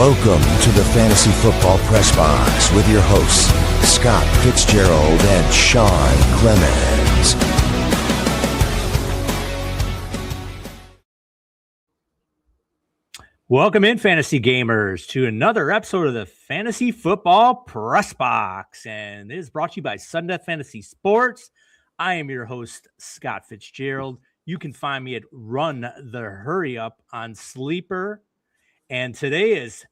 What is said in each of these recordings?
Welcome to the Fantasy Football Press Box with your hosts, Scott Fitzgerald and Sean Clemens. Welcome in, fantasy gamers, to another episode of the Fantasy Football Press Box. And it is brought to you by Sudden Death Fantasy Sports. I am your host, Scott Fitzgerald. You can find me at Run the Hurry Up on Sleeper. And today is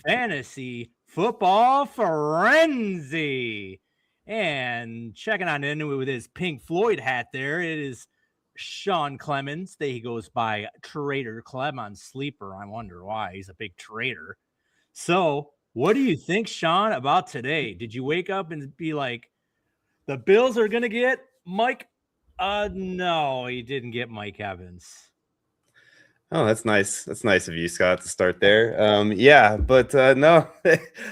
Fantasy Football Frenzy. And checking on in with his Pink Floyd hat there, it is Sean Clemens. He goes by Trader Clem on Sleeper. I wonder why. He's a big trader. So what do you think, Sean, about today? Did you wake up and be like, the Bills are going to get Mike? No, he didn't get Mike Evans. Oh, that's nice. That's nice of you, Scott, to start there. No,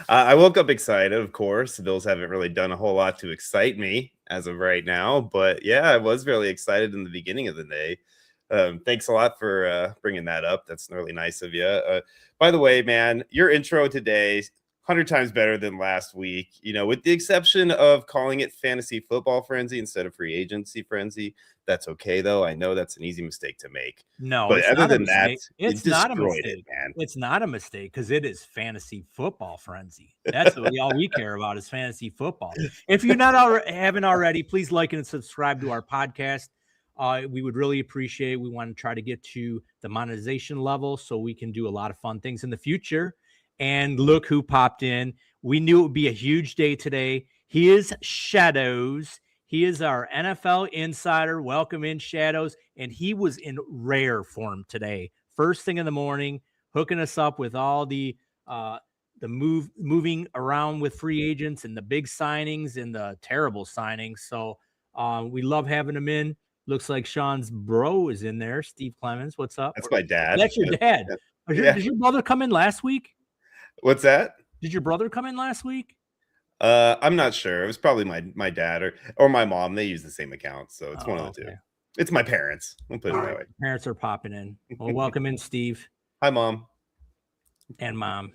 I woke up excited, of course. The Bills haven't really done a whole lot to excite me as of right now. But yeah, I was really excited in the beginning of the day. Thanks a lot for bringing that up. That's really nice of you. By the way, man, your intro today, 100 times better than last week, with the exception of calling it Fantasy Football Frenzy instead of Free Agency Frenzy. That's okay, though. I know that's an easy mistake to make. No, but other than that, it's not a mistake, man. It's not a mistake because it is Fantasy Football Frenzy. That's all we care about is fantasy football. If you're not haven't already, please like and subscribe to our podcast. We would really appreciate it. We want to try to get to the monetization level so we can do a lot of fun things in the future. And look who popped in. We knew it would be a huge day today. He is Shadows. He is our NFL insider. Welcome in, Shadows. And he was in rare form today. First thing in the morning, hooking us up with all the moving around with free agents and the big signings and the terrible signings. So we love having him in. Looks like Sean's bro is in there. Steve Clemens, what's up? That's my dad. That's your dad. Did your brother come in last week? What's that? Did your brother come in last week? I'm not sure. It was probably my dad or my mom. They use the same account, so it's one of the two. It's my parents. We'll put it that way. Parents are popping in. Well, welcome in, Steve. Hi, Mom. And Mom.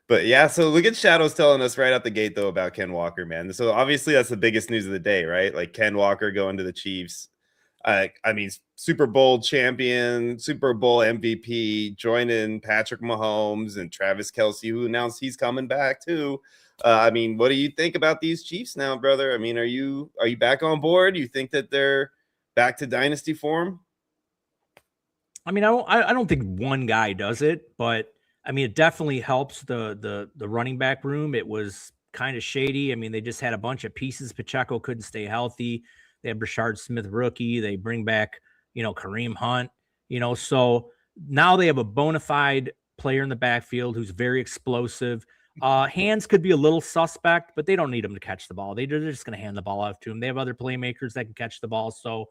But yeah, so look at Shadows telling us right out the gate, though, about Ken Walker, man. So obviously that's the biggest news of the day, right? Like Ken Walker going to the Chiefs. Super Bowl champion, Super Bowl MVP, joining Patrick Mahomes and Travis Kelce, who announced he's coming back too. What do you think about these Chiefs now, brother? Are you back on board? You think that they're back to dynasty form? I don't think one guy does it, but it definitely helps the running back room. It was kind of shady. They just had a bunch of pieces. Pacheco couldn't stay healthy. They have Brashard Smith rookie. They bring back, Kareem Hunt, so now they have a bona fide player in the backfield who's very explosive. Hands could be a little suspect, but they don't need him to catch the ball. They're just going to hand the ball off to him. They have other playmakers that can catch the ball. So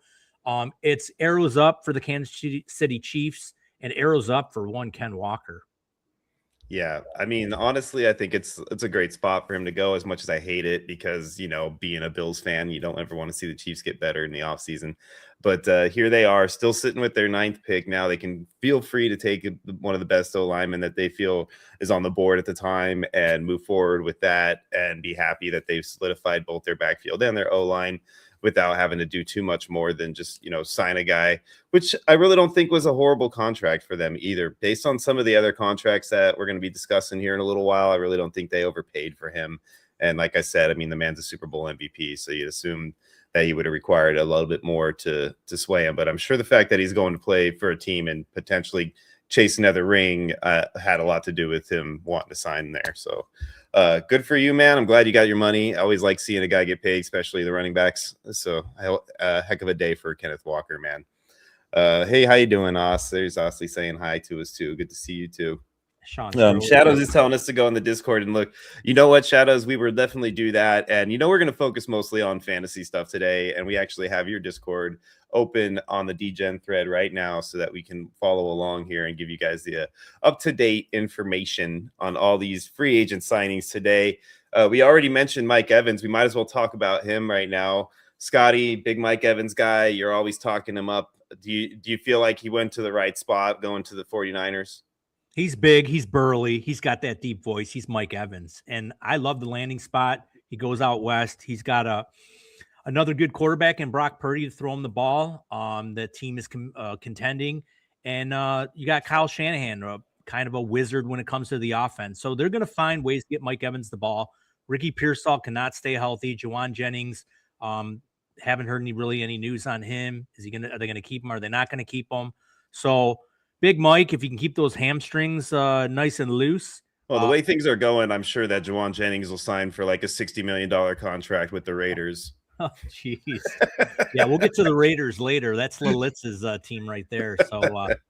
it's arrows up for the Kansas City Chiefs and arrows up for one Ken Walker. Yeah, honestly, I think it's a great spot for him to go, as much as I hate it because, being a Bills fan, you don't ever want to see the Chiefs get better in the offseason. But here they are still sitting with their 9th pick. Now they can feel free to take one of the best O-linemen that they feel is on the board at the time and move forward with that and be happy that they've solidified both their backfield and their O-line without having to do too much more than just, sign a guy, which I really don't think was a horrible contract for them either. Based on some of the other contracts that we're going to be discussing here in a little while, I really don't think they overpaid for him. And like I said, the man's a Super Bowl MVP, so you'd assume that he would have required a little bit more to sway him. But I'm sure the fact that he's going to play for a team and potentially chase another ring had a lot to do with him wanting to sign there. So good for you, man. I'm glad you got your money. I always like seeing a guy get paid, especially the running backs. So a heck of a day for Kenneth Walker, man. Hey, how you doing, Os? There's Osley saying hi to us too. Good to see you too. Sean, Shadows is telling us to go in the Discord and look. You know what, Shadows? We will definitely do that. And we're going to focus mostly on fantasy stuff today. And we actually have your Discord open on the DGen thread right now so that we can follow along here and give you guys the up-to-date information on all these free agent signings today. We already mentioned Mike Evans. We might as well talk about him right now. Scotty, big Mike Evans guy. You're always talking him up. Do you feel like he went to the right spot going to the 49ers? He's big. He's burly. He's got that deep voice. He's Mike Evans. And I love the landing spot. He goes out west. He's got another good quarterback in Brock Purdy to throw him the ball. The team is contending. And you got Kyle Shanahan, kind of a wizard when it comes to the offense. So they're going to find ways to get Mike Evans the ball. Ricky Pearsall cannot stay healthy. Jawan Jennings, haven't heard any news on him. Are they going to keep him? Are they not going to keep him? So Big Mike, if you can keep those hamstrings nice and loose. Well, the way things are going, I'm sure that Jawan Jennings will sign for like a $60 million contract with the Raiders. Oh, jeez. Yeah, we'll get to the Raiders later. That's Lilitz's team right there. So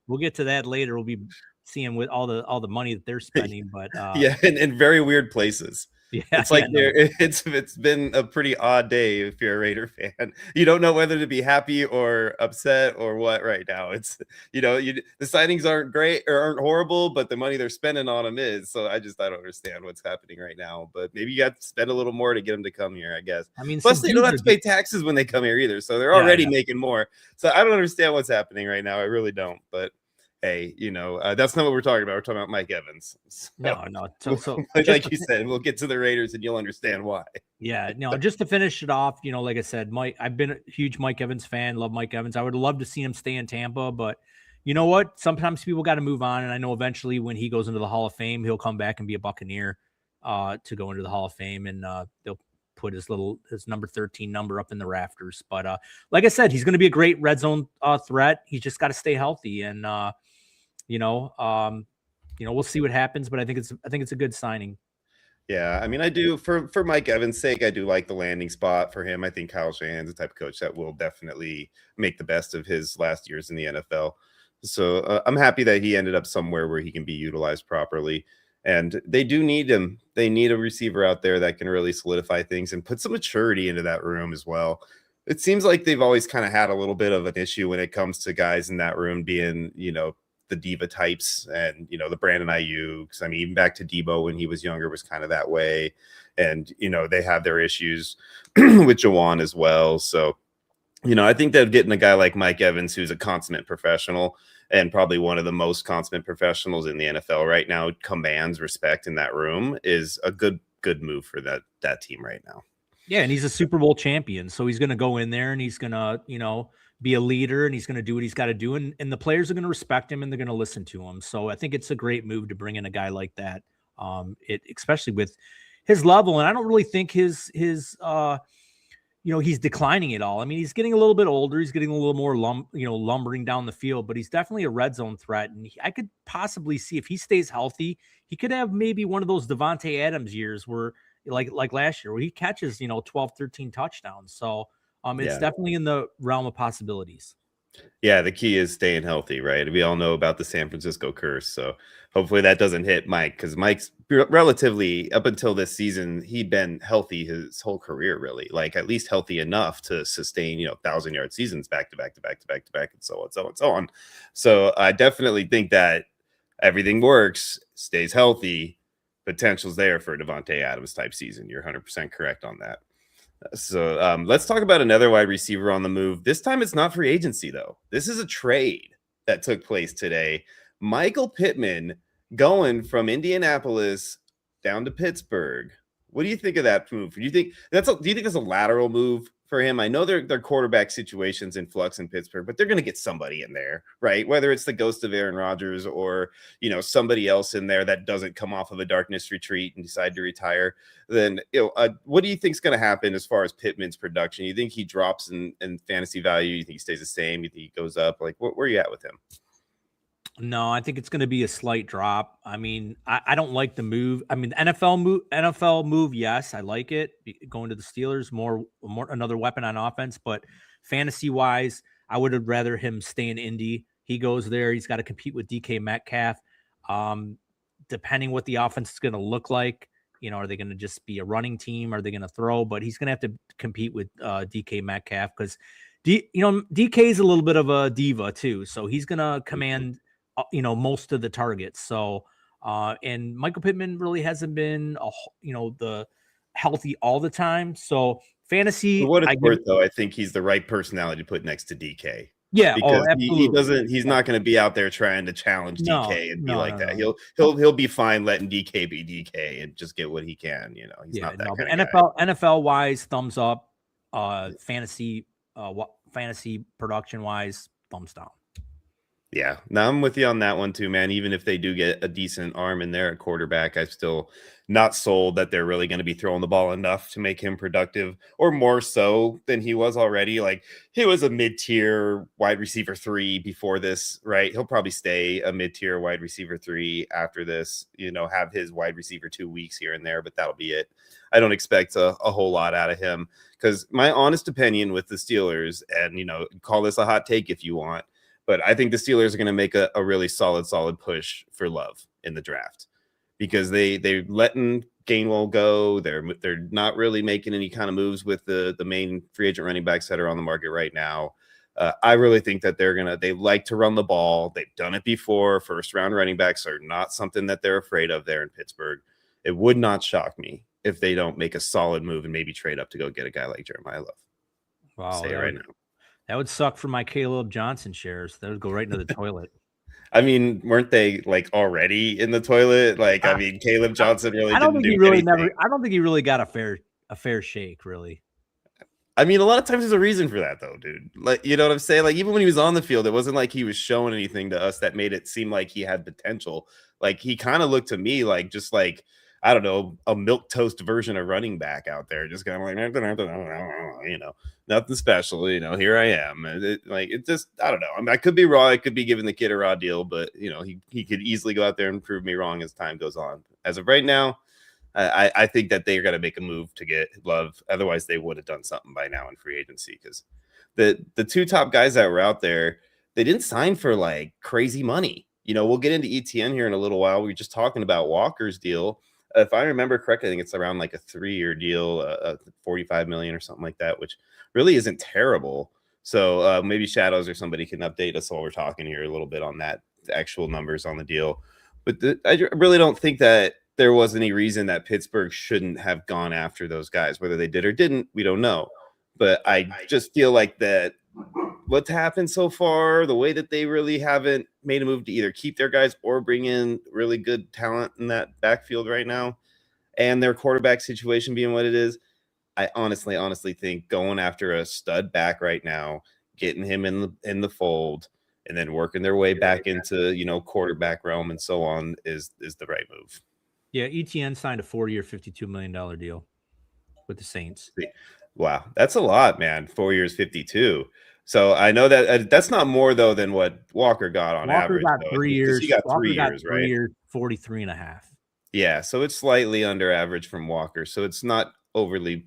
we'll get to that later. We'll be seeing with all the money that they're spending. But yeah, in very weird places. Yeah, it's like it's been a pretty odd day if you're a Raider fan. You don't know whether to be happy or upset or what right now. It's the signings aren't great or aren't horrible, but the money they're spending on them is. So I don't understand what's happening right now. But maybe you got to spend a little more to get them to come here, I guess. I mean, plus they don't have to pay taxes when they come here either, so they're already making more. So I don't understand what's happening right now. I really don't. But hey, that's not what we're talking about. We're talking about Mike Evans. So, no. So like you said, we'll get to the Raiders and you'll understand why. Yeah, no, just to finish it off, like I said, I've been a huge Mike Evans fan, love Mike Evans. I would love to see him stay in Tampa, but you know what? Sometimes people got to move on. And I know eventually when he goes into the Hall of Fame, he'll come back and be a Buccaneer to go into the Hall of Fame. And they'll put his number 13 number up in the rafters. But like I said, he's going to be a great red zone threat. He's just got to stay healthy. And, we'll see what happens, but I think it's a good signing. Yeah, I mean, I do for Mike Evans' sake, I do like the landing spot for him. I think Kyle Shanahan's the type of coach that will definitely make the best of his last years in the NFL. So I'm happy that he ended up somewhere where he can be utilized properly. And they do need him. They need a receiver out there that can really solidify things and put some maturity into that room as well. It seems like they've always kind of had a little bit of an issue when it comes to guys in that room being, the diva types and, the Brandon Ayuk's. I mean, even back to Debo when he was younger was kind of that way. And, they have their issues with Jawan as well. So, I think that getting a guy like Mike Evans, who's a consummate professional and probably one of the most consummate professionals in the NFL right now, commands respect in that room, is a good move for that team right now. Yeah, and he's a Super Bowl champion. So he's going to go in there and he's going to, be a leader, and he's going to do what he's got to do. And the players are going to respect him and they're going to listen to him. So I think it's a great move to bring in a guy like that. Especially with his level. And I don't really think his he's declining at all. I mean, he's getting a little bit older. He's getting a little more lumbering down the field, but he's definitely a red zone threat. And I could possibly see, if he stays healthy, he could have maybe one of those Devontae Adams years where like last year where he catches, 12, 13 touchdowns. So it's definitely in the realm of possibilities. Yeah, the key is staying healthy, right? We all know about the San Francisco curse. So hopefully that doesn't hit Mike, because Mike's relatively, up until this season, he'd been healthy his whole career, really. Like at least healthy enough to sustain, 1,000-yard seasons back to back, and so on. So I definitely think that everything works, stays healthy, potential's there for a Devontae Adams type season. You're 100% correct on that. So let's talk about another wide receiver on the move. This time it's not free agency, though. This is a trade that took place today. Michael Pittman going from Indianapolis down to Pittsburgh. What do you think of that move? Do you think that's a lateral move for him? I know their quarterback situation's in flux in Pittsburgh, but they're going to get somebody in there, right? Whether it's the ghost of Aaron Rodgers or, somebody else in there that doesn't come off of a darkness retreat and decide to retire, then, what do you think is going to happen as far as Pittman's production? You think he drops in fantasy value? You think he stays the same? You think he goes up? Like, where are you at with him? No, I think it's going to be a slight drop. I mean, I don't like the move. I mean, the NFL move, yes, I like it. Going to the Steelers, more another weapon on offense. But fantasy wise, I would have rather him stay in Indy. He goes there. He's got to compete with DK Metcalf. Depending what the offense is going to look like, are they going to just be a running team? Are they going to throw? But he's going to have to compete with DK Metcalf because, DK is a little bit of a diva too. So he's going to command most of the targets. So, and Michael Pittman really hasn't been, the healthy all the time. So fantasy. For what it's worth, though, I think he's the right personality to put next to DK. Yeah. because Absolutely. he's not going to be out there trying to challenge DK and be like that. No. He'll be fine letting DK be DK and just get what he can. He's not that But kind of guy. NFL wise, thumbs up. Fantasy production wise, thumbs down. Yeah, now I'm with you on that one too, man. Even if they do get a decent arm in there at quarterback, I'm still not sold that they're really going to be throwing the ball enough to make him productive, or more so than he was already. Like, he was a mid-tier wide receiver 3 before this, right? He'll probably stay a mid-tier wide receiver 3 after this, have his wide receiver 2 weeks here and there, but that'll be it. I don't expect a whole lot out of him, because my honest opinion with the Steelers, and call this a hot take if you want, but I think the Steelers are going to make a really solid push for Love in the draft, because they're letting Gainwell go. They're not really making any kind of moves with the main free agent running backs that are on the market right now. I really think that they like to run the ball. They've done it before. First round running backs are not something that they're afraid of there in Pittsburgh. It would not shock me if they don't make a solid move and maybe trade up to go get a guy like Jeremiah Love. Wow. Say it right now. That would suck for my Caleb Johnson shares. That would go right into the toilet. I mean, weren't they like already in the toilet? Like, I mean, Caleb Johnson really. I don't think he really got a fair shake, really. I mean, a lot of times there's a reason for that, though, dude. Like, you know what I'm saying? Like, even when he was on the field, it wasn't like he was showing anything to us that made it seem like he had potential. Like, he kind of looked to me like just like, I don't know, a milquetoast version of running back out there, just kind of like, nothing special. Here I am. It just, I don't know. I mean, I could be wrong. I could be giving the kid a raw deal, but he could easily go out there and prove me wrong as time goes on. As of right now, I think that they're going to make a move to get Love. Otherwise, they would have done something by now in free agency, because the 2 top guys that were out there, they didn't sign for like crazy money. We'll get into ETN here in a little while. We were just talking about Walker's deal. If I remember correctly, I think it's around like a 3-year deal, 45 million or something like that, which really isn't terrible. So maybe Shadows or somebody can update us while we're talking here a little bit on that, the actual numbers on the deal. But I really don't think that there was any reason that Pittsburgh shouldn't have gone after those guys. Whether they did or didn't, we don't know. But I just feel like that what's happened so far, the way that they really haven't made a move to either keep their guys or bring in really good talent in that backfield right now, and their quarterback situation being what it is, I honestly think going after a stud back right now, getting him in the fold, and then working their way back into quarterback realm and so on is the right move. Yeah, ETN signed a 4-year, $52 million deal with the Saints. Wow, that's a lot, man. 4 years, 52. So I know that that's not more though than what Walker got on average. Got 3 years. He got 3 years, right? 3 years, 43.5. Yeah, so it's slightly under average from Walker. So it's not overly,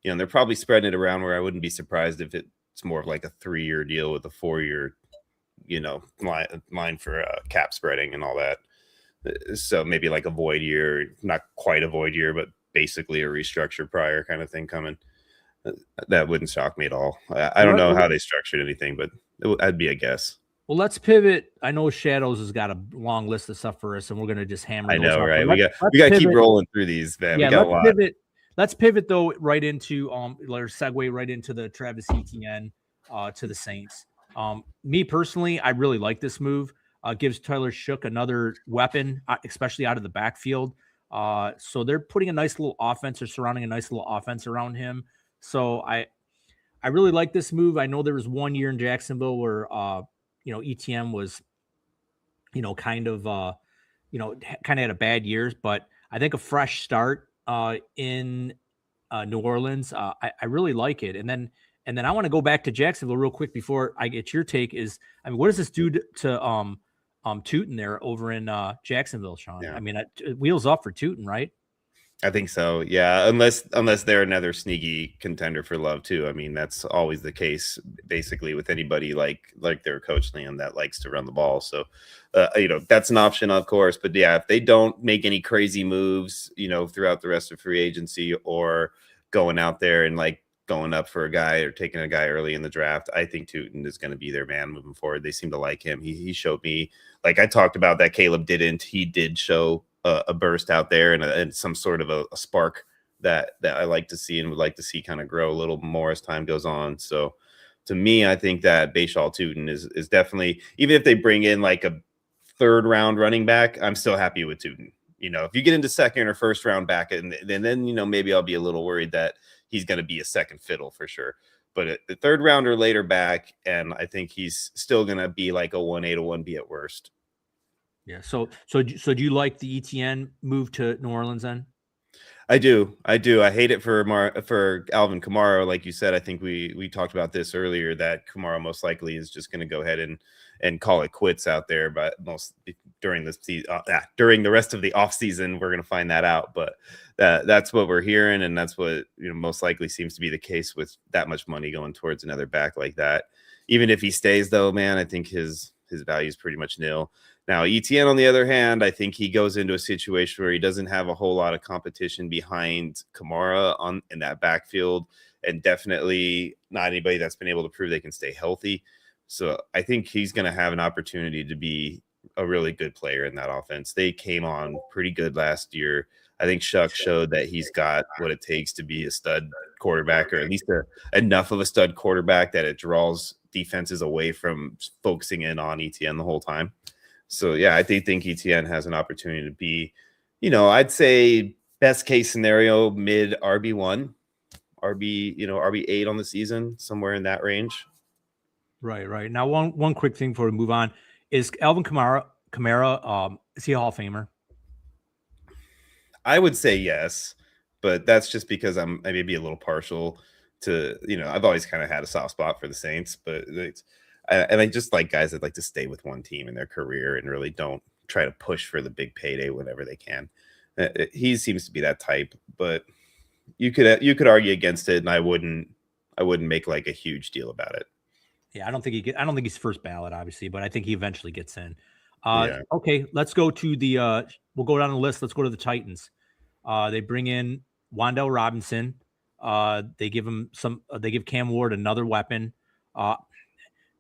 they're probably spreading it around where I wouldn't be surprised if it's more of like a 3-year deal with a 4-year, line for cap spreading and all that. So maybe like a void year, not quite a void year, but basically a restructure prior kind of thing coming. That wouldn't shock me at all. I don't know how they structured anything, but that'd be a guess. Well, let's pivot. I know Shadows has got a long list of stuff for us, and we're going to just hammer. I know, right? We got to keep rolling through these, man. Yeah, we got a lot. Let's pivot though right into let's segue right into the Travis Etienne to the Saints. Me personally, I really like this move. Gives Tyler Shook another weapon, especially out of the backfield. So they're putting a nice little offense or surrounding a nice little offense around him. So I really like this move. I know there was 1 year in Jacksonville where ETM was kind of had a bad year, but I think a fresh start in New Orleans, I really like it. And then I want to go back to Jacksonville real quick before I get your take. What does this do to Tootin there over in Jacksonville, Sean? Yeah. I mean, wheels up for Tootin, right? I think so. Yeah. Unless they're another sneaky contender for Love too. I mean, that's always the case basically with anybody like their coach Liam that likes to run the ball. So, that's an option, of course, but yeah, if they don't make any crazy moves, throughout the rest of free agency or going out there and like going up for a guy or taking a guy early in the draft, I think Tootin is going to be their man moving forward. They seem to like him. He showed me, like I talked about that Caleb didn't, he did show a burst out there and some sort of a spark that I like to see and would like to see kind of grow a little more as time goes on. So to me, I think that Bashal Tootin is definitely, even if they bring in like a 3rd round running back, I'm still happy with Tootin. If you get into 2nd or 1st round back, and then maybe I'll be a little worried that he's going to be a second fiddle for sure. But the 3rd round or later back, and I think he's still going to be like a 1A to 1B at worst. Yeah. So do you like the ETN move to New Orleans then? I do. I hate it for Alvin Kamara. Like you said, I think we talked about this earlier, that Kamara most likely is just going to go ahead and call it quits out there. But during the rest of the offseason, we're going to find that out. But that's what we're hearing, and that's what most likely seems to be the case with that much money going towards another back like that. Even if he stays, though, man, I think his value is pretty much nil. Now, ETN, on the other hand, I think he goes into a situation where he doesn't have a whole lot of competition behind Kamara in that backfield, and definitely not anybody that's been able to prove they can stay healthy. So I think he's going to have an opportunity to be a really good player in that offense. They came on pretty good last year. I think Shuck showed that he's got what it takes to be a stud quarterback, or at least enough of a stud quarterback that it draws defenses away from focusing in on ETN the whole time. So, yeah, I think ETN has an opportunity to be, I'd say best case scenario, mid RB1, RB8 on the season, somewhere in that range. Right. Now, one quick thing before we move on is Alvin Kamara, is he a Hall of Famer? I would say yes, but that's just because I may be a little partial to, I've always kind of had a soft spot for the Saints, but I just like guys that like to stay with one team in their career and really don't try to push for the big payday whenever they can. He seems to be that type, but you could argue against it, and I wouldn't make like a huge deal about it. Yeah, I don't think he's first ballot, obviously, but I think he eventually gets in. Yeah. Okay, let's go to the we'll go down the list. Let's go to the Titans. They bring in Wan'Dale Robinson. They give Cam Ward another weapon.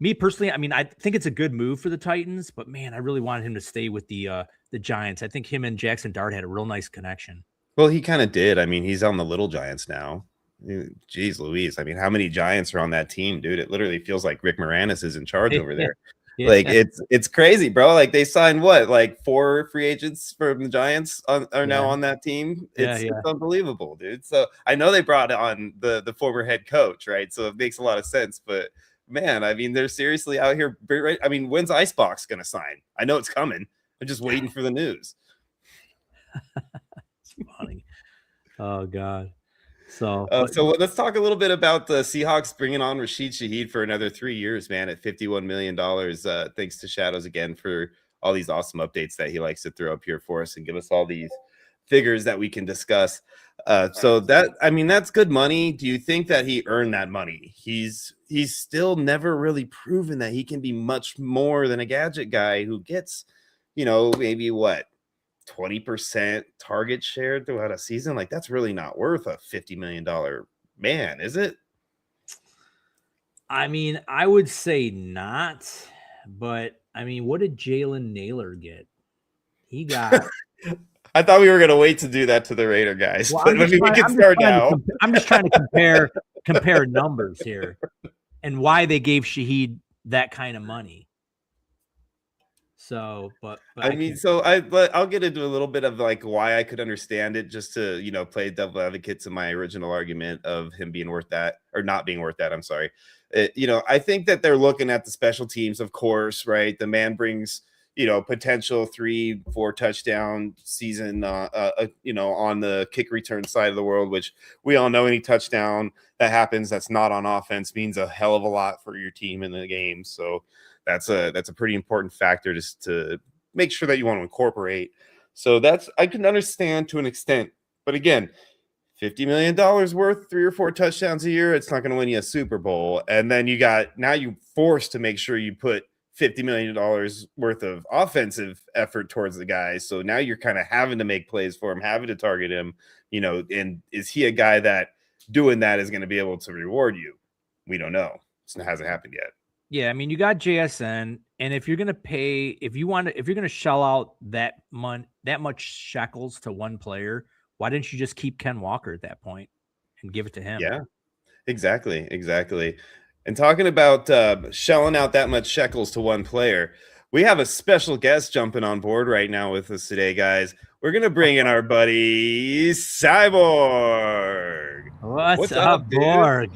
Me personally, I mean, I think it's a good move for the Titans, but man, I really wanted him to stay with the Giants. I think him and Jackson Dart had a real nice connection. Well, he kind of did. I mean, he's on the Little Giants now. Jeez Louise. I mean, how many Giants are on that team, dude? It literally feels like Rick Moranis is in charge over there. Yeah. Like it's crazy, bro. Like they signed like 4 free agents from the Giants are now on that team. It's unbelievable, dude. So I know they brought on the former head coach, right? So it makes a lot of sense, but man, I mean, they're seriously out here. Right? I mean, when's Icebox going to sign? I know it's coming. I'm just waiting for the news. It's funny. Oh God. So let's talk a little bit about the Seahawks bringing on Rashid Shaheed for another 3 years, man, at $51 million. Thanks to Shadows again for all these awesome updates that he likes to throw up here for us and give us all these figures that we can discuss. So that's good money. Do you think that he earned that money? He's still never really proven that he can be much more than a gadget guy who gets, maybe 20% target share throughout a season. Like that's really not worth a $50 million man, is it? I mean, I would say not, but I mean, what did Jalen Naylor get? He got I thought we were going to wait to do that to the Raider guys. Well, but we can start now. I'm just trying to compare numbers here and why they gave Shaheed that kind of money. So, but I mean, I'll get into a little bit of like why I could understand it, just to, play devil advocate to my original argument of him being worth that or not being worth that. I'm sorry. I think that they're looking at the special teams, of course, right? The man brings, potential 3-4 touchdown season, on the kick return side of the world, which we all know any touchdown that happens that's not on offense means a hell of a lot for your team in the game. So that's a pretty important factor just to make sure that you want to incorporate. So I can understand to an extent, but again, $50 million worth 3 or 4 touchdowns a year, it's not going to win you a Super Bowl. And then you're forced to make sure you put $50 million worth of offensive effort towards the guy. So now you're kind of having to make plays for him, having to target him, and is he a guy that doing that is going to be able to reward you? We don't know. It hasn't happened yet. Yeah. I mean, you got JSN, and if you're going to shell out that much shekels to one player, why didn't you just keep Ken Walker at that point and give it to him? Yeah, exactly. And talking about shelling out that much shekels to one player, we have a special guest jumping on board right now with us today, guys. We're going to bring in our buddy Psyborg. What's up, up, dude? Borg?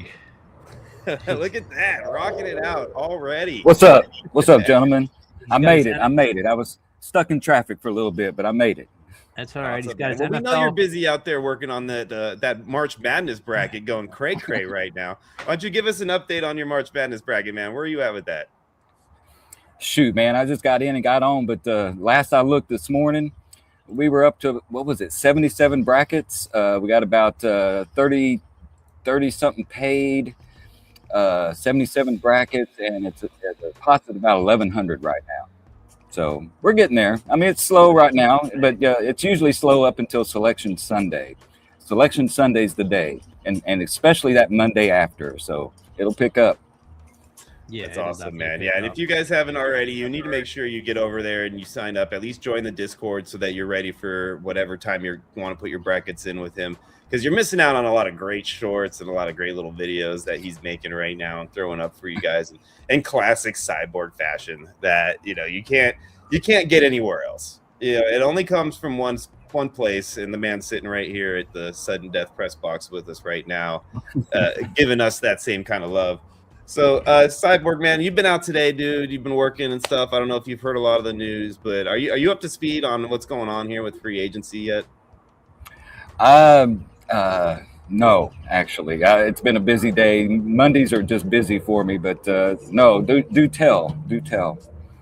Look at that, rocking it out already. What's up? What's up, gentlemen? I got his made it. I made it. I was stuck in traffic for a little bit, but I made it. That's all right. He's got his Well, we know NFL. you're busy out there working on that March Madness bracket going cray-cray right now. Why don't you give us an update on your March Madness bracket, man? Where are you at with that? Shoot, man, I just got in and got on, but last I looked this morning, we were up to, 77 brackets. We got about 30 something paid, 77 brackets, and it's a pot at about 1,100 right now. So we're getting there. I mean, it's slow right now, but it's usually slow up until Selection Sunday. Selection Sunday's the day, and especially that Monday after. So it'll pick up. Yeah, that's awesome, man. Yeah, and if you guys haven't already, you need to make sure you get over there and you sign up. At least join the Discord so that you're ready for whatever time you want to put your brackets in with him. Because you're missing out on a lot of great shorts and a lot of great little videos that he's making right now and throwing up for you guys in classic Psyborg fashion that you can't get anywhere else. It only comes from one place, and the man sitting right here at the sudden death press box with us right now, giving us that same kind of love. So, Psyborg, man, you've been out today, dude. You've been working and stuff. I don't know if you've heard a lot of the news, but are you up to speed on what's going on here with free agency yet? No, actually, it's been a busy day. Mondays are just busy for me, but no, do tell.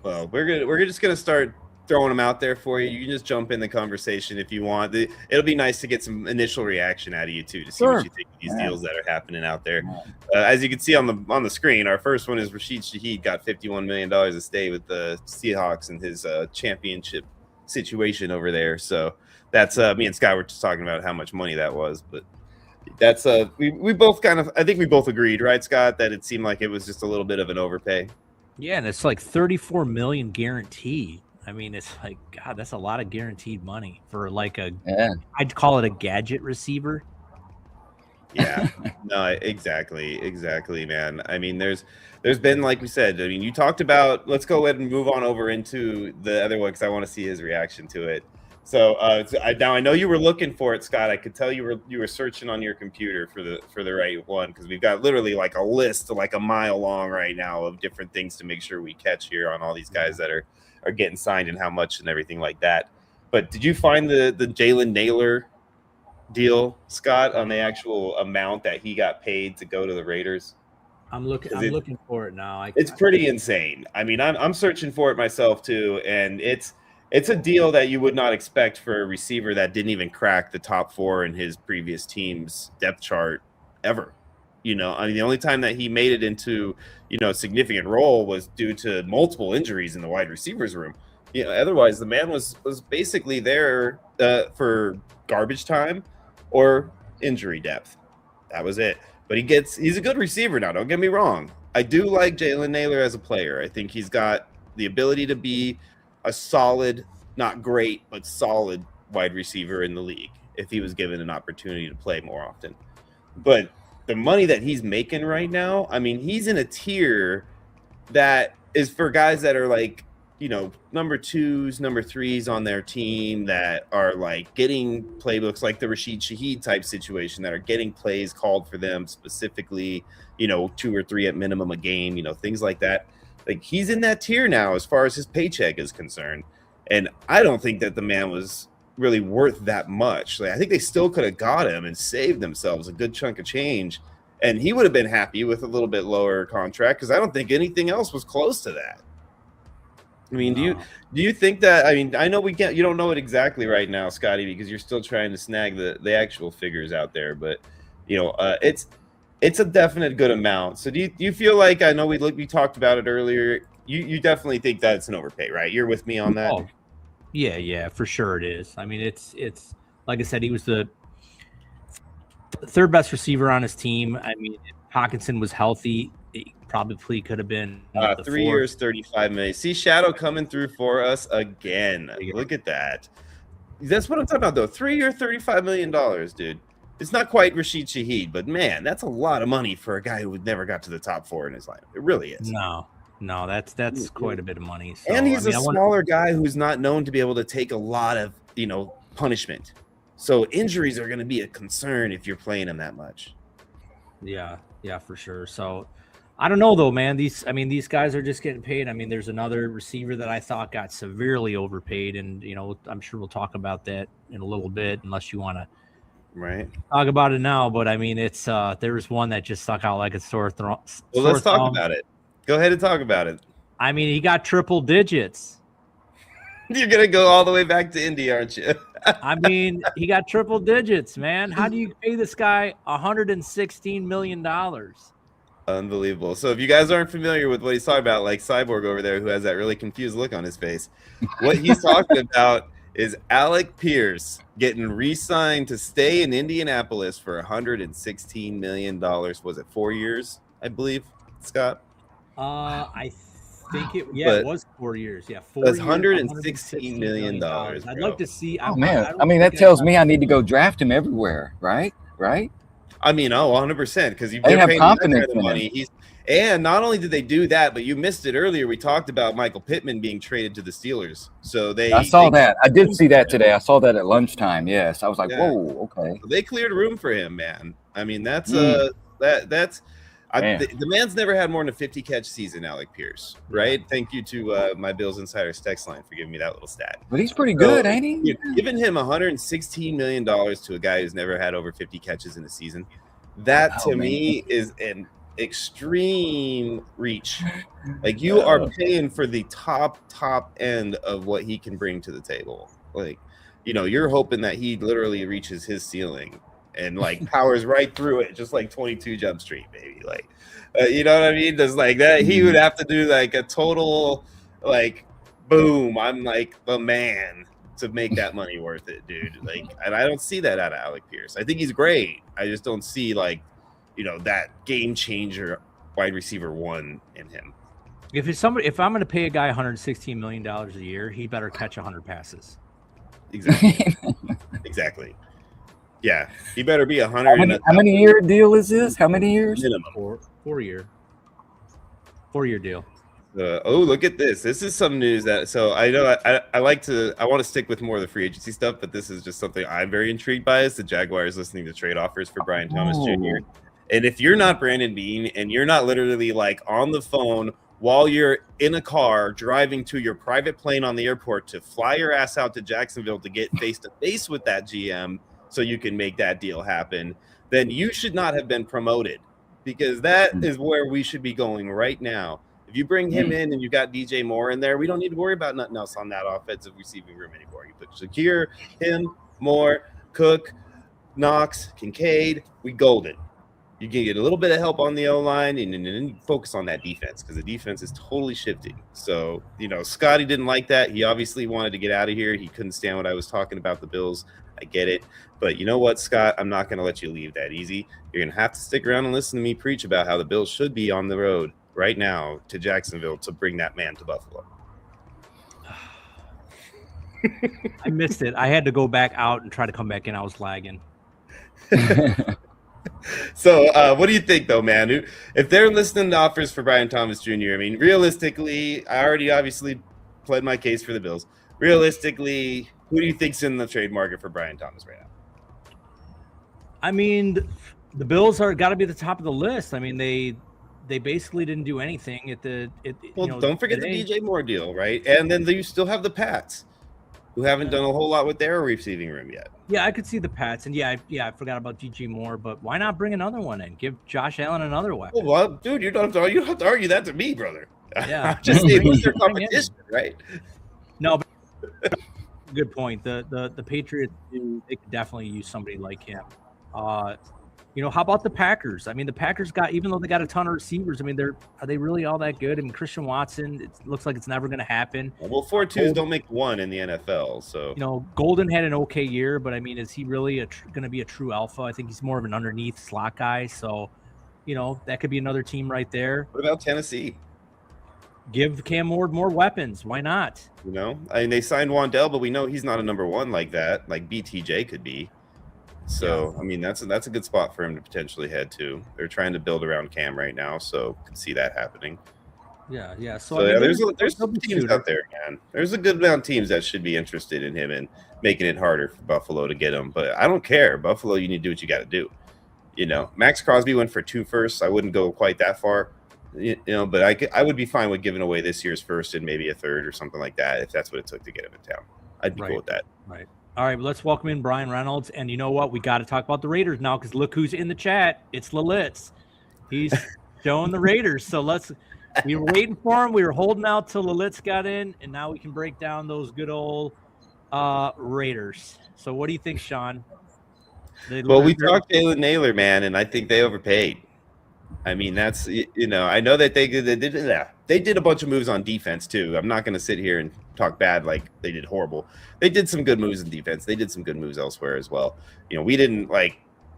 Well, we're just gonna start throwing them out there for you. You can just jump in the conversation if you want. It'll be nice to get some initial reaction out of you too, to see what you think of these deals that are happening out there. As you can see on the screen, our first one is Rashid Shaheed got $51 million to stay with the Seahawks in his championship situation over there. So that's me and Scott were just talking about how much money that was, but that's we both I think we both agreed, right, Scott, that it seemed like it was just a little bit of an overpay. Yeah, and it's like 34 million guaranteed. I mean, it's like, God, that's a lot of guaranteed money for like I'd call it a gadget receiver. Yeah, no, exactly, man. I mean, there's been, like we said, I mean, you talked about, let's go ahead and move on over into the other one because I want to see his reaction to it. So now I know you were looking for it, Scott. I could tell you were searching on your computer for the right one, because we've got literally like a list like a mile long right now of different things to make sure we catch here on all these guys that are getting signed and how much and everything like that. But did you find the Jalen Naylor deal, Scott, on the actual amount that he got paid to go to the Raiders? I'm looking for it now. It's pretty insane. I mean, I'm searching for it myself too, and it's a deal that you would not expect for a receiver that didn't even crack the top 4 in his previous team's depth chart ever. I mean, the only time that he made it into, a significant role was due to multiple injuries in the wide receivers room. Otherwise the man was basically there for garbage time or injury depth. That was it. But he's a good receiver now. Don't get me wrong. I do like Jalen Naylor as a player. I think he's got the ability to be a solid, not great, but solid wide receiver in the league if he was given an opportunity to play more often. But the money that he's making right now, I mean, he's in a tier that is for guys that are like, number 2s, number 3s on their team that are like getting playbooks, like the Rashid Shaheed type situation, that are getting plays called for them specifically, 2 or 3 at minimum a game, things like that. Like, he's in that tier now as far as his paycheck is concerned. And I don't think that the man was really worth that much. Like, I think they still could have got him and saved themselves a good chunk of change. And he would have been happy with a little bit lower contract, because I don't think anything else was close to that. I mean, do you think that, I mean, I know you don't know it exactly right now, Scotty, because you're still trying to snag the actual figures out there, but it's a definite good amount. So do you feel like, I know we talked about it earlier, you definitely think that it's an overpay, right? You're with me on that? Oh, yeah, for sure it is. I mean, it's like I said, he was the third best receiver on his team. I mean, if Hawkinson was healthy, he probably could have been 3 years, 35 million. See Shadow coming through for us again. Look at that. That's what I'm talking about, though. 3 year, $35 million, dude. It's not quite Rashid Shaheed, but man, that's a lot of money for a guy who never got to the top 4 in his life. It really is. No, that's quite a bit of money. So, And he's I mean, a smaller guy who's not known to be able to take a lot of, punishment. So injuries are going to be a concern if you're playing him that much. Yeah, for sure. So I don't know though, man. These guys are just getting paid. I mean, there's another receiver that I thought got severely overpaid, and I'm sure we'll talk about that in a little bit, unless you want to talk about it now. But I mean, it's there was one that just stuck out like a sore thumb. Well, let's talk about it. Go ahead and talk about it. I mean, he got triple digits. You're gonna go all the way back to Indy, aren't you? I mean, he got triple digits, man. How do you pay this guy $116 million? Unbelievable. So if you guys aren't familiar with what he's talking about, like Psyborg over there, who has that really confused look on his face, what he's talking about is Alec Pierce getting re-signed to stay in Indianapolis for $116 million. Was it 4 years, I believe, Scott? I think it was 4 years. Yeah, 4 years. That's $116 million. I'd like to see. Oh man, I mean that tells me I need to go draft him everywhere, right? I mean, 100%, because they have confidence in money. And not only did they do that, but you missed it earlier. We talked about Michael Pittman being traded to the Steelers. So I saw that. I did see that today. I saw that at lunchtime. Yes, I was like, whoa, okay. So they cleared room for him, man. I mean, that's the man's never had more than a 50 catch season, Alec Pierce, right? Thank you to my Bills Insiders text line for giving me that little stat. But he's pretty good, ain't he? You're giving him $116 million to a guy who's never had over 50 catches in a season. That to me is an extreme reach. Like, you are paying for the top end of what he can bring to the table. Like, you're hoping that he literally reaches his ceiling and like powers right through it, just like 22 Jump Street, baby. Like, you know what I mean? Just like that, he would have to do like a total, like, boom, I'm like the man to make that money worth it, dude. Like, and I don't see that out of Alec Pierce. I think he's great. I just don't see like, that game changer wide receiver 1 in him. If I'm going to pay a guy $116 million a year, he better catch 100 passes. Exactly. Yeah, he better be 100. How many year deal is this? How many years? Minimum. 4 year. 4 year deal. Look at this. This is some news that. So I know I want to stick with more of the free agency stuff, but this is just something I'm very intrigued by. Is the Jaguars listening to trade offers for Brian Thomas Jr. And if you're not Brandon Beane and you're not literally like on the phone while you're in a car driving to your private plane on the airport to fly your ass out to Jacksonville to get face to face with that GM, so you can make that deal happen, then you should not have been promoted, because that is where we should be going right now. If you bring him in and you got DJ Moore in there, we don't need to worry about nothing else on that offensive receiving room anymore. You put Shakir, him, Moore, Cook, Knox, Kincaid, we golden. You can get a little bit of help on the O-line and then you focus on that defense, because the defense is totally shifting. So, Scotty didn't like that. He obviously wanted to get out of here. He couldn't stand what I was talking about the Bills. I get it. But you know what, Scott? I'm not going to let you leave that easy. You're going to have to stick around and listen to me preach about how the Bills should be on the road right now to Jacksonville to bring that man to Buffalo. I missed it. I had to go back out and try to come back in. I was lagging. So what do you think, though, man? If they're listening to offers for Brian Thomas Jr., I mean, realistically, I already obviously pled my case for the Bills. Realistically, who do you think's in the trade market for Brian Thomas right now? I mean, the Bills are got to be at the top of the list. I mean, they basically didn't do anything at the. Don't forget the DJ Moore deal, right? And then you still have the Pats, who haven't done a whole lot with their receiving room yet. Yeah, I could see the Pats, and I forgot about DJ Moore, but why not bring another one in? Give Josh Allen another weapon. Well, dude, you don't have to argue that to me, brother. Yeah, just say who's their competition, right? No, but good point. The Patriots, they could definitely use somebody like him. How about the Packers? I mean, the Packers even though they got a ton of receivers, I mean, are they really all that good? I mean, Christian Watson, it looks like it's never going to happen. Well, 4-2s don't make one in the NFL, so. Golden had an okay year, but I mean, is he really going to be a true alpha? I think he's more of an underneath slot guy. So, that could be another team right there. What about Tennessee? Give Cam Ward more weapons. Why not? I mean, they signed Wandell, but we know he's not a number one like that, like BTJ could be. So, I mean, that's a good spot for him to potentially head to. They're trying to build around Cam right now, so could see that happening. Yeah. So I mean, there's some teams out there, man. There's a good amount of teams that should be interested in him and making it harder for Buffalo to get him. But I don't care. Buffalo, you need to do what you got to do. Max Crosby went for 2 firsts. I wouldn't go quite that far, but I would be fine with giving away this year's first and maybe a third or something like that if that's what it took to get him in town. I'd be cool with that. Right. All right, let's welcome in Brian Reynolds. And you know what? We got to talk about the Raiders now because look who's in the chat. It's Lalitz. He's showing the Raiders. So we were waiting for him. We were holding out till Lalitz got in, and now we can break down those good old Raiders. So what do you think, Sean? Well, we talked Jalen Naylor, man, and I think they overpaid. I mean, that's I know that they did a bunch of moves on defense too. I'm not going to sit here and talk bad like they did horrible. They did some good moves in defense. They did some good moves elsewhere as well. We didn't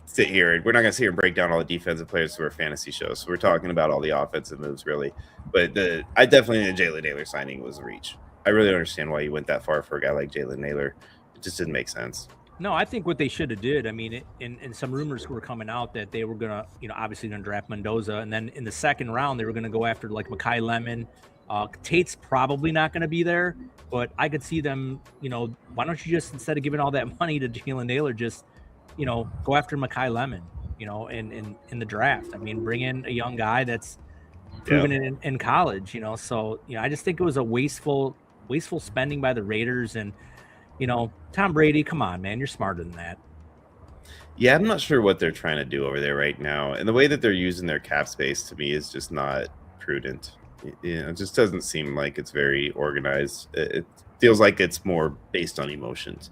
sit here and we're not going to sit here and break down all the defensive players to our fantasy shows. So we're talking about all the offensive moves really. But I definitely think the Jalen Naylor signing was a reach. I really don't understand why you went that far for a guy like Jalen Naylor. It just didn't make sense. No, I think what they should have did. I mean, in some rumors were coming out that they were gonna, obviously gonna draft Mendoza, and then in the second round they were gonna go after like Mekhi Lemon. Tate's probably not gonna be there, but I could see them. Why don't you just instead of giving all that money to Jalen Naylor, just go after Mekhi Lemon, in the draft. I mean, bring in a young guy that's proven it in college. So I just think it was a wasteful spending by the Raiders and. Tom Brady, come on, man. You're smarter than that. Yeah, I'm not sure what they're trying to do over there right now. And the way that they're using their cap space to me is just not prudent. It just doesn't seem like it's very organized. It feels like it's more based on emotions.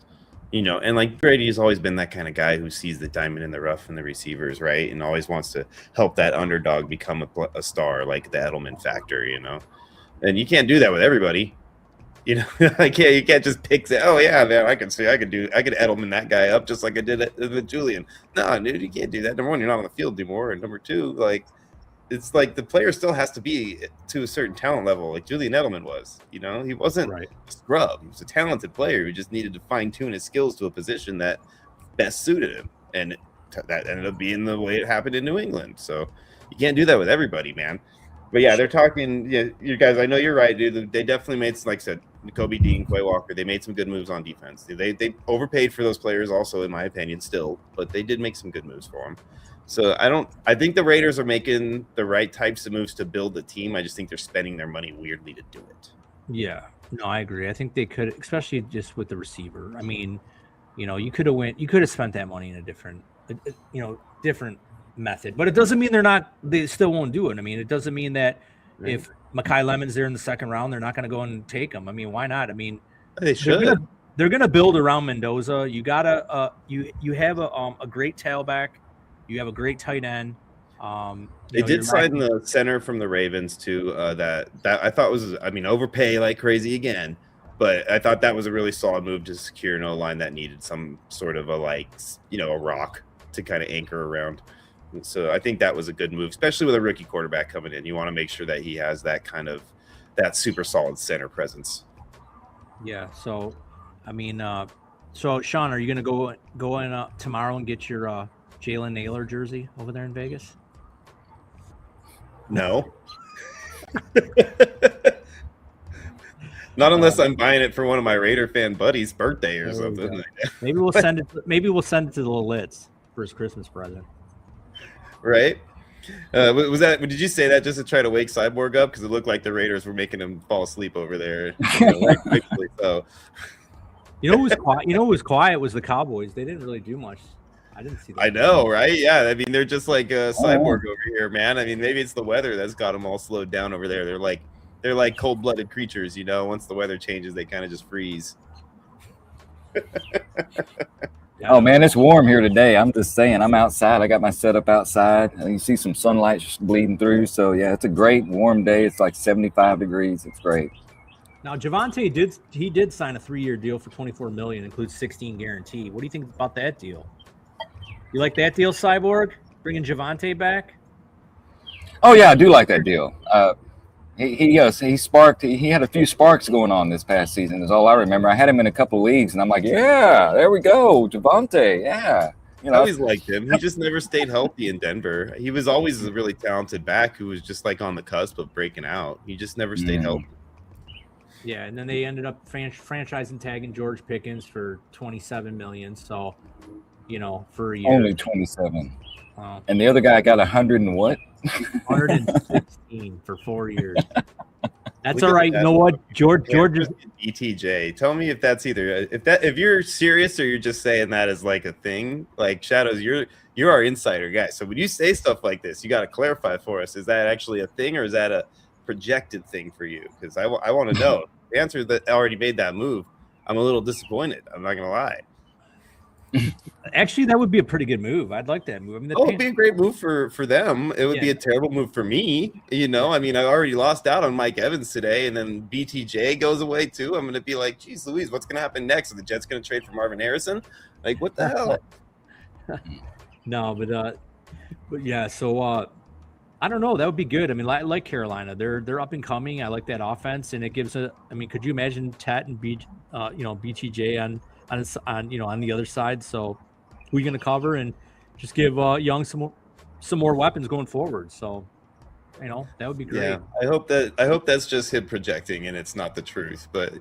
And Brady's always been that kind of guy who sees the diamond in the rough and the receivers, right? And always wants to help that underdog become a star, like the Edelman factor, And you can't do that with everybody. You can't just pick say, oh yeah, man, I could Edelman that guy up just like I did it with Julian. No, dude, you can't do that. Number one, you're not on the field anymore, and number two, it's like the player still has to be to a certain talent level, like Julian Edelman was. He wasn't a scrub. He was a talented player who just needed to fine tune his skills to a position that best suited him, and that ended up being the way it happened in New England. So you can't do that with everybody, man. But yeah, they're talking. Yeah, you guys, I know you're right, dude. They definitely made, like I said, Kobe Dean, Quay Walker. They made some good moves on defense. They overpaid for those players, also, in my opinion, still, but they did make some good moves for them. So I think the Raiders are making the right types of moves to build the team. I just think they're spending their money weirdly to do it. Yeah, no, I agree. I think they could, especially just with the receiver. I mean, you could have spent that money in a different method, but it doesn't mean they still won't do it. I mean, it doesn't mean that if Mekhi Lemon's there in the second round, they're not going to go and take him. I mean, why not? I mean, they should. They're going to build around Mendoza. You gotta you have a great tailback. You have a great tight end. They did sign the center from the Ravens too. That I thought was, overpay like crazy again. But I thought that was a really solid move to secure an O-line that needed some sort of a rock to kind of anchor around. So I think that was a good move, especially with a rookie quarterback coming in. You want to make sure that he has that super solid center presence. Yeah. So, I mean, so Sean, are you going to go in tomorrow and get your Jalen Naylor jersey over there in Vegas? No. Not unless I'm buying it for one of my Raider fan buddies' birthday or something. Maybe we'll send it. Maybe we'll send it to the Lalitz for his Christmas present. Right? Was that? Did you say that just to try to wake Psyborg up? Because it looked like the Raiders were making him fall asleep over there. So. Who was quiet? Who was quiet was the Cowboys. They didn't really do much. I didn't see that. I know, right? Yeah. I mean, they're just like Cyborg over here, man. I mean, maybe it's the weather that's got them all slowed down over there. They're like cold-blooded creatures, Once the weather changes, they kind of just freeze. Oh man, it's warm here today. I'm just saying, I'm outside. I got my setup outside. You can see some sunlight just bleeding through. So yeah, it's a great warm day. It's like 75 degrees. It's great. Now Javonte did sign a 3-year deal for $24 million, includes 16 guarantee. What do you think about that deal? You like that deal, Cyborg? Bringing Javonte back? Oh yeah, I do like that deal. He sparked. He had a few sparks going on this past season. Is all I remember. I had him in a couple leagues, and I'm like, yeah, there we go, Javonte. Yeah, You I know, always liked him. He just never stayed healthy in Denver. He was always a really talented back who was just like on the cusp of breaking out. He just never stayed healthy. Yeah, and then they ended up franchising tagging George Pickens for $27 million. So, for a year. only 27. And the other guy got 100 and what? 116 for 4 years. That's all right. You know what, George is BTJ. Tell me if that's either if you're serious or you're just saying that as like a thing. Like Shadows, you're our insider guy. So when you say stuff like this, you got to clarify for us. Is that actually a thing or is that a projected thing for you? Because I want to know. The answer that already made that move, I'm a little disappointed. I'm not gonna lie. Actually, that would be a pretty good move. I'd like that move. I mean, it would be a great move for them. It would be a terrible move for me. I mean, I already lost out on Mike Evans today, and then BTJ goes away too. I'm going to be like, geez, Louise, what's going to happen next? Are the Jets going to trade for Marvin Harrison? Like, what the hell? No, but yeah. So I don't know. That would be good. I mean, I like Carolina. They're up and coming. I like that offense, and it gives I mean, could you imagine Tat and BTJ on the other side? So who are you going to cover and just give Young some more weapons going forward? So that would be great. Yeah, I hope that's just him projecting and it's not the truth. But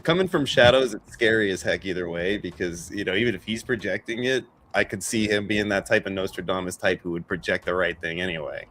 coming from Shadows, it's scary as heck either way because even if he's projecting it, I could see him being that type of Nostradamus type who would project the right thing anyway.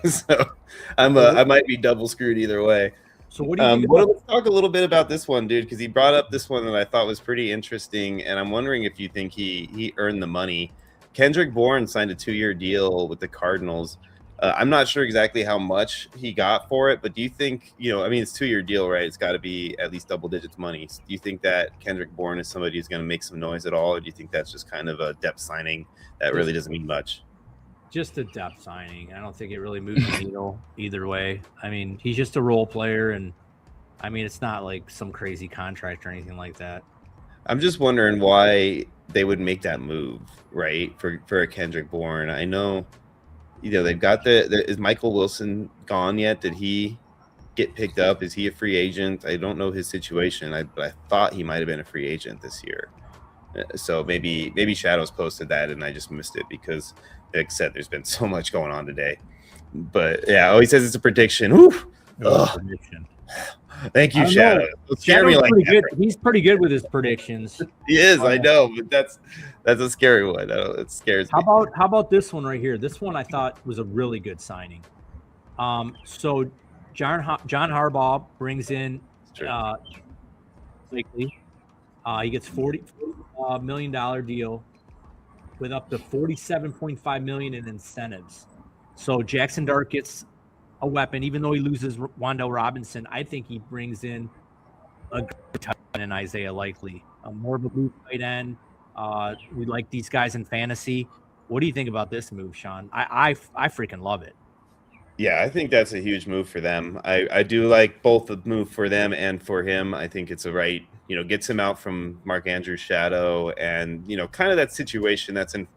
So I might be double screwed either way. So what do you think let's talk a little bit about this one, dude, because he brought up this one that I thought was pretty interesting, and I'm wondering if you think he earned the money. Kendrick Bourne signed a 2-year deal with the Cardinals. I'm not sure exactly how much he got for it, but do you think, I mean, it's a 2-year deal, right? It's got to be at least double digits money. So do you think that Kendrick Bourne is somebody who's going to make some noise at all, or do you think that's just kind of a depth signing that really doesn't mean much? Just a depth signing. I don't think it really moves the needle either way. I mean, he's just a role player, and I mean, it's not like some crazy contract or anything like that. I'm just wondering why they would make that move, right? For a Kendrick Bourne. I know, they've got is Michael Wilson gone yet? Did he get picked up? Is he a free agent? I don't know his situation. But I thought he might have been a free agent this year. So maybe Shadows posted that and I just missed it because, like I said, there's been so much going on today. But yeah, he says it's a prediction. Prediction. Thank you, Shadow. He's pretty good with his predictions. He is, I know, but that's a scary one. It scares me. How about this one right here? This one I thought was a really good signing. So John Harbaugh brings in Blakely. He gets $40 million deal with up to $47.5 million in incentives. So Jackson Dart gets a weapon, even though he loses Wandale Robinson. I think he brings in a good tight end in Isaiah Likely, more of a blue tight end. We like these guys in fantasy. What do you think about this move, Sean? I freaking love it. Yeah, I think that's a huge move for them. I do like both the move for them and for him. I think it's a right, gets him out from Mark Andrews' shadow and, kind of that situation that's in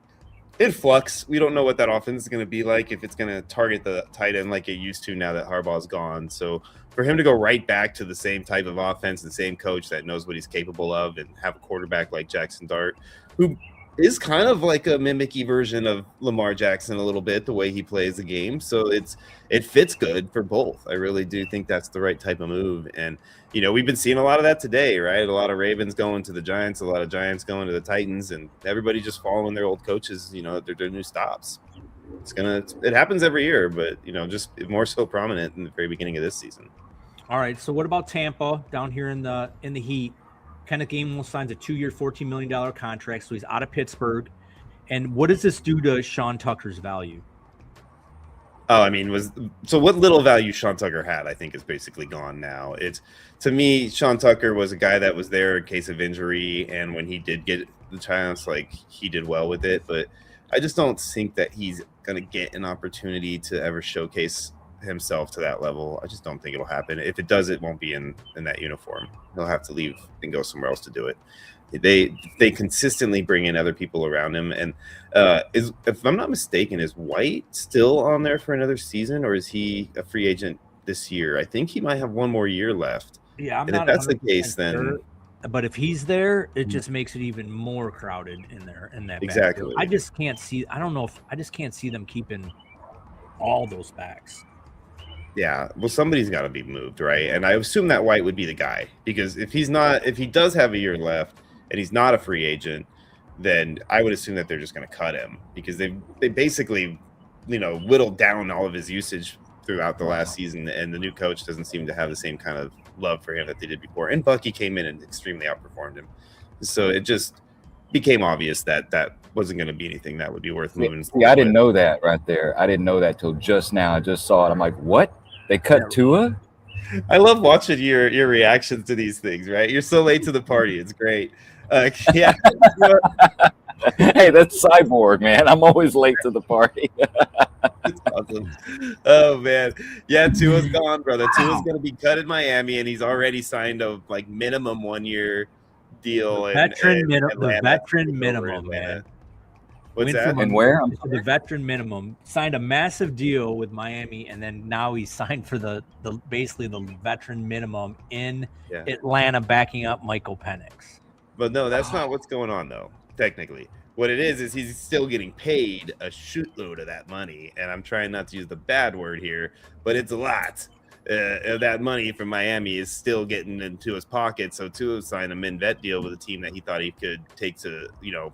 flux. We don't know what that offense is going to be like, if it's going to target the tight end like it used to now that Harbaugh's gone. So for him to go right back to the same type of offense, the same coach that knows what he's capable of, and have a quarterback like Jackson Dart, who is kind of like a mimicky version of Lamar Jackson a little bit, the way he plays the game. So it fits good for both. I really do think that's the right type of move. And, we've been seeing a lot of that today, right? A lot of Ravens going to the Giants, a lot of Giants going to the Titans, and everybody just following their old coaches, their new stops. It happens every year, but, just more so prominent in the very beginning of this season. All right. So what about Tampa down here in the heat? Kenneth Gainwell signs a 2-year, $14 million contract, so he's out of Pittsburgh. And what does this do to Sean Tucker's value? Oh, I mean, what little value Sean Tucker had, I think, is basically gone now. To me, Sean Tucker was a guy that was there in case of injury, and when he did get the chance, he did well with it. But I just don't think that he's going to get an opportunity to ever showcase himself to that level. I just don't think it'll happen. If it does, it won't be in that uniform. He'll have to leave and go somewhere else to do it. They consistently bring in other people around him. And if I'm not mistaken, is White still on there for another season, or is he a free agent this year? I think he might have one more year left. Yeah, and if that's the case, then But if he's there, it just makes it even more crowded in there in that Exactly. backfield. I just can't see. I don't know if I just can't see them keeping all those backs. Yeah, well, somebody's got to be moved, right? And I assume that White would be the guy, because if he does have a year left and he's not a free agent, then I would assume that they're just going to cut him, because they basically, whittled down all of his usage throughout the last season, and the new coach doesn't seem to have the same kind of love for him that they did before. And Bucky came in and extremely outperformed him, so it just became obvious that wasn't going to be anything that would be worth moving. See, I didn't know that right there. I didn't know that till just now. I just saw it. I'm like, what? They cut Tua? I love watching your reactions to these things, right? You're so late to the party. It's great. Yeah. Hey, that's Psyborg, man. I'm always late to the party. It's awesome. Oh, man. Yeah, Tua's gone, brother. Tua's going to be cut in Miami, and he's already signed a minimum 1 year deal. The veteran minimum, man. What's that? And where? The veteran minimum. Signed a massive deal with Miami, and then now he's signed for the basically the veteran minimum in Atlanta, backing up Michael Penix. But no, that's not what's going on, though, technically. What it is he's still getting paid a shootload of that money, and I'm trying not to use the bad word here, but it's a lot. That money from Miami is still getting into his pocket. So Tua signed a min-vet deal with a team that he thought he could take to,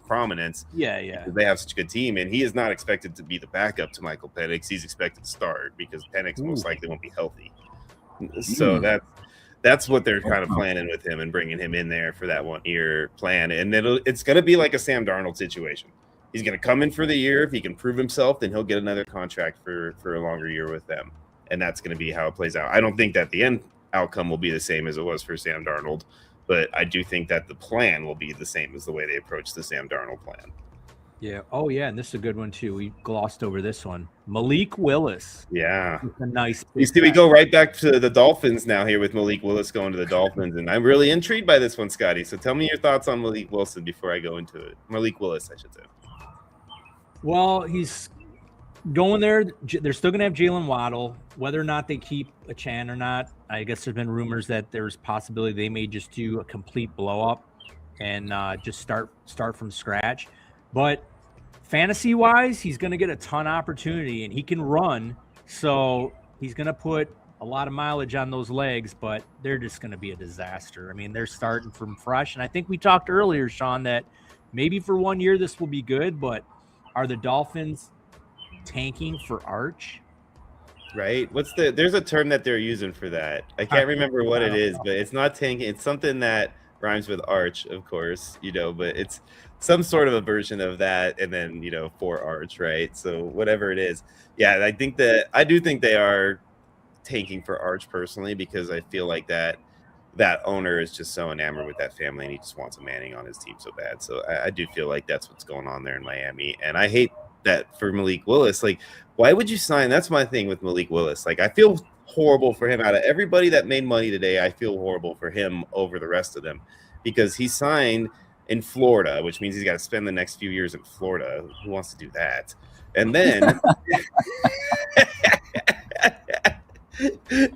prominence. Yeah. They have such a good team, and he is not expected to be the backup to Michael Penix. He's expected to start, because Penix most likely won't be healthy. So that's what they're kind of planning with him, and bringing him in there for that 1 year plan. And it's going to be like a Sam Darnold situation. He's going to come in for the year. If he can prove himself, then he'll get another contract for a longer year with them. And that's going to be how it plays out. I don't think that the end outcome will be the same as it was for Sam Darnold, but I do think that the plan will be the same as the way they approach the Sam Darnold plan. Yeah. Oh, yeah. And this is a good one, too. We glossed over this one. Malik Willis. Yeah. A nice. You see, we go right back to the Dolphins now here with Malik Willis going to the Dolphins. And I'm really intrigued by this one, Scotty. So tell me your thoughts on Malik Wilson before I go into it. Malik Willis, I should say. Well, he's going there. They're still going to have Jalen Waddle. Whether or not they keep a Chan or not, I guess there's been rumors that there's possibility they may just do a complete blow up and just start from scratch. But fantasy wise, he's going to get a ton of opportunity, and he can run. So he's going to put a lot of mileage on those legs, but they're just going to be a disaster. I mean, they're starting from fresh. And I think we talked earlier, Sean, that maybe for 1 year this will be good, but are the Dolphins tanking for Arch? Right? There's a term that they're using for that. I can't remember what it is, but it's not tanking. It's something that rhymes with Arch, of course, but it's some sort of a version of that, and then, for Arch, right? So whatever it is. Yeah, I do think they are tanking for Arch personally, because I feel like that owner is just so enamored with that family, and he just wants a Manning on his team so bad. So I do feel like that's what's going on there in Miami. And I hate that for Malik Willis. Like, why would you sign? That's my thing with Malik Willis. Like, I feel horrible for him. Out of everybody that made money today, I feel horrible for him over the rest of them, because he signed in Florida, which means he's got to spend the next few years in Florida. Who wants to do that? And then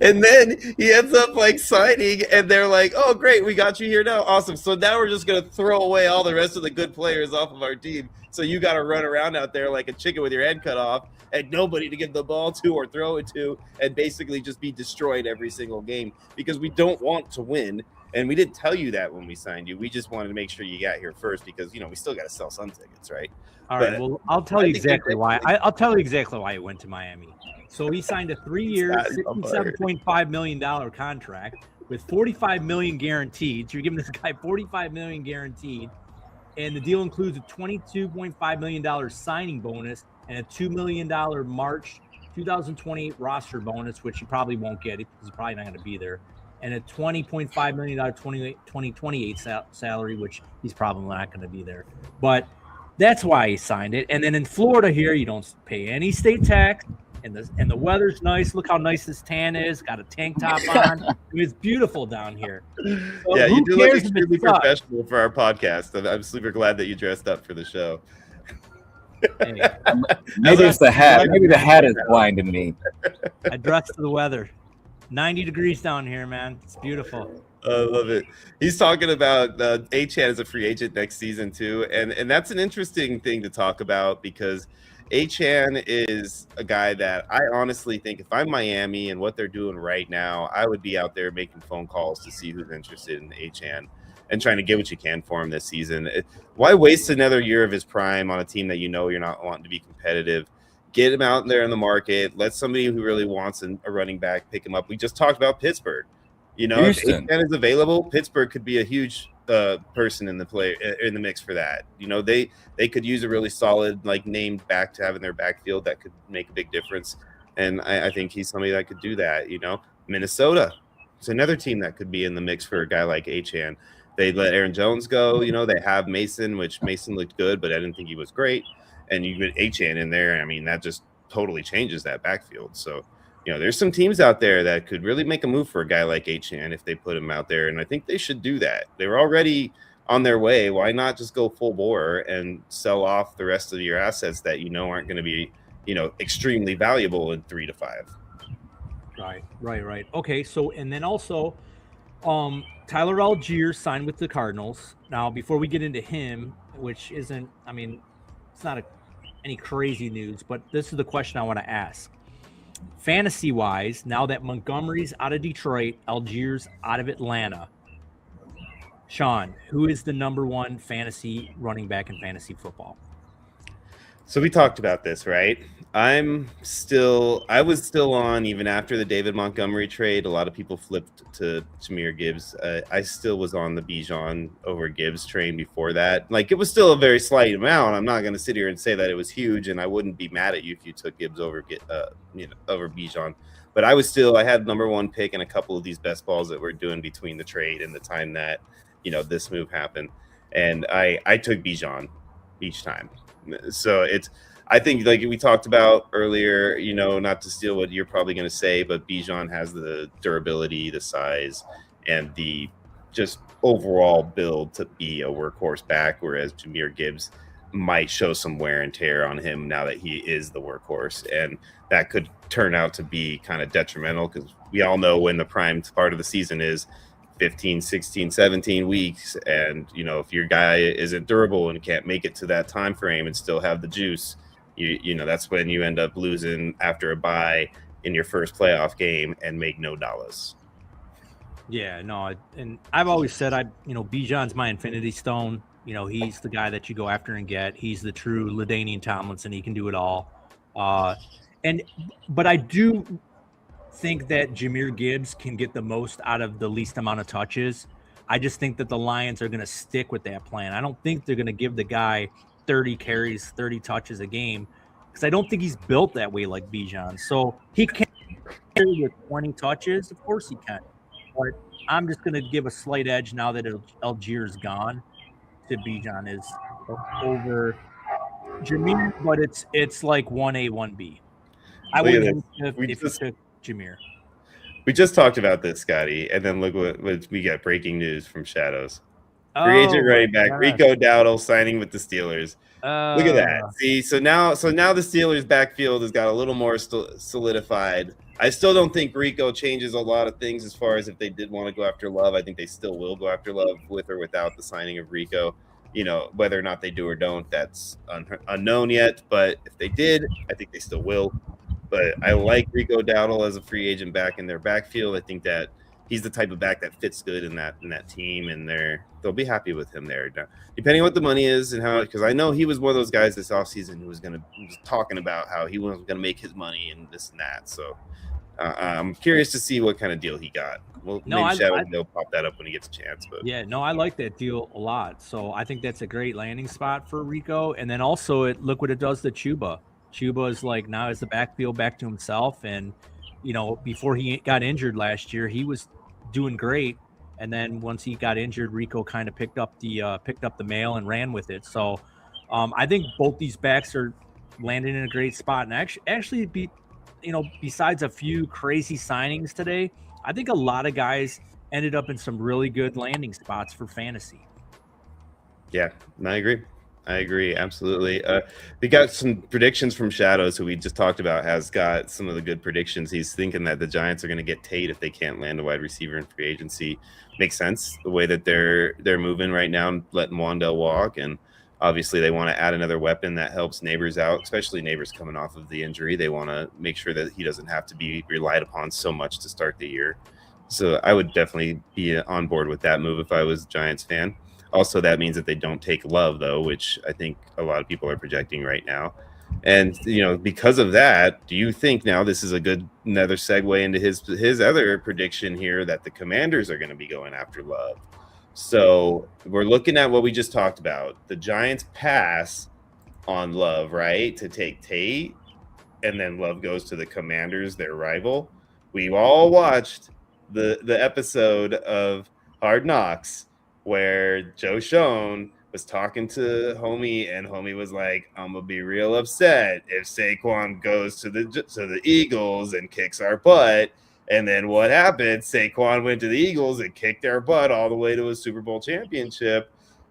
and then he ends up signing, and they're like, oh, great, we got you here now. Awesome. So now we're just going to throw away all the rest of the good players off of our team. So you got to run around out there like a chicken with your head cut off, and nobody to give the ball to or throw it to, and basically just be destroyed every single game, because we don't want to win. And we didn't tell you that when we signed you. We just wanted to make sure you got here first, because, we still got to sell some tickets, right? All right. Well, I'll tell you exactly why. I'll tell you exactly why he went to Miami. So he signed a 3-year, $67.5 million contract with $45 million guaranteed. So you're giving this guy $45 million guaranteed, and the deal includes a $22.5 million signing bonus and a $2 million March 2028 roster bonus, which you probably won't get because he's probably not going to be there, and a $20.5 million 2028 salary, which he's probably not going to be there. But that's why he signed it. And then in Florida here, you don't pay any state tax. And the weather's nice. Look how nice this tan is. Got a tank top on. It's beautiful down here. So yeah, you do look extremely professional for our podcast. I'm super glad that you dressed up for the show. Hey, maybe it's the hat. Maybe the hat is blinding me. I dressed for the weather. 90 degrees down here, man. It's beautiful. I love it. He's talking about Achane as a free agent next season too, and that's an interesting thing to talk about because Achane is a guy that I honestly think if I'm Miami and what they're doing right now, I would be out there making phone calls to see who's interested in Achane and trying to get what you can for him this season. Why waste another year of his prime on a team that you know you're not wanting to be competitive? Get him out there in the market. Let somebody who really wants a running back pick him up. We just talked about Pittsburgh. You know, Houston. if Achane is available, Pittsburgh could be a huge person in the mix for that. You know, they could use a really solid like named back to have in their backfield that could make a big difference. And I think he's somebody that could do that. You know, Minnesota, it's another team that could be in the mix for a guy like Achane. They let Aaron Jones go. You know, they have Mason, which Mason looked good, but I didn't think he was great. And you get Achane in there. I mean, that just totally changes that backfield. So, you know, there's some teams out there that could really make a move for a guy like Achane if they put him out there. And I think they should do that. They were already on their way. Why not just go full bore and sell off the rest of your assets that you know aren't going to be, you know, extremely valuable in 3 to 5? Right. Okay, so and then also Tyler Algier signed with the Cardinals. Now, before we get into him, which isn't, I mean, it's not any crazy news, but this is the question I want to ask. Fantasy-wise, now that Montgomery's out of Detroit, Algier's out of Atlanta, Sean, who is the number one fantasy running back in fantasy football? So we talked about this, right? I was still on even after the David Montgomery trade. A lot of people flipped to Jahmyr Gibbs. I still was on the Bijan over Gibbs train before that. Like, it was still a very slight amount. I'm not going to sit here and say that it was huge, and I wouldn't be mad at you if you took Gibbs over Bijan. But I had number one pick in a couple of these best balls that we're doing between the trade and the time that, you know, this move happened. And I took Bijan each time. So I think, like we talked about earlier, you know, not to steal what you're probably going to say, but Bijan has the durability, the size, and the just overall build to be a workhorse back, whereas Jahmyr Gibbs might show some wear and tear on him now that he is the workhorse. And that could turn out to be kind of detrimental because we all know when the prime part of the season is 15, 16, 17 weeks. And, you know, if your guy isn't durable and can't make it to that time frame and still have the juice, you know, that's when you end up losing after a bye in your first playoff game and make no dollars. Yeah, no, and I've always said Bijan's my infinity stone. You know, he's the guy that you go after and get. He's the true LaDainian Tomlinson. He can do it all. But I do think that Jahmyr Gibbs can get the most out of the least amount of touches. I just think that the Lions are going to stick with that plan. I don't think they're going to give the guy 30 carries, 30 touches a game, because I don't think he's built that way like Bijan. So he can carry with 20 touches. Of course he can. But I'm just going to give a slight edge now that Algier's gone to Bijan is over Jahmyr, but it's like 1A, 1B. I wouldn't if you took Jahmyr. We just talked about this, Scotty, and then look what we got. Breaking news from Shadows. Free agent running back Rico Dowdle signing with the Steelers. Look at that. See, so now the Steelers backfield has got a little more solidified. I still don't think Rico changes a lot of things as far as if they did want to go after Love. I think they still will go after Love with or without the signing of Rico. You know, whether or not they do or don't, that's unknown yet. But if they did, I think they still will. But I like Rico Dowdle as a free agent back in their backfield. I think that he's the type of back that fits good in that team, and they'll be happy with him there. Now, depending on what the money is and how, because I know he was one of those guys this offseason who was talking about how he was going to make his money and this and that. So I'm curious to see what kind of deal he got. Well, maybe Shadow will pop that up when he gets a chance. But yeah, no, I like that deal a lot. So I think that's a great landing spot for Rico. And then also look what it does to Chuba. Chuba is like now has the backfield back to himself, and you know, before he got injured last year, he was doing great. And then once he got injured, Rico kind of picked up the mail and ran with it. So I think both these backs are landing in a great spot. And actually, besides a few crazy signings today, I think a lot of guys ended up in some really good landing spots for fantasy. Yeah, I agree. I agree. Absolutely. We got some predictions from Shadows, who we just talked about, has got some of the good predictions. He's thinking that the Giants are going to get Tate if they can't land a wide receiver in free agency. Makes sense the way that they're moving right now and letting Wandell walk. And obviously they want to add another weapon that helps Neighbors out, especially Neighbors coming off of the injury. They want to make sure that he doesn't have to be relied upon so much to start the year. So I would definitely be on board with that move if I was a Giants fan. Also, that means that they don't take Love, though, which I think a lot of people are projecting right now. And, because of that, do you think now this is another segue into his other prediction here that the Commanders are going to be going after Love? So we're looking at what we just talked about. The Giants pass on Love, right, to take Tate, and then Love goes to the Commanders, their rival. We've all watched the episode of Hard Knocks where Joe Schoen was talking to Homie, and Homie was like, I'm gonna be real upset if Saquon goes to the Eagles and kicks our butt. And then what happened? Saquon went to the Eagles and kicked their butt all the way to a Super Bowl championship.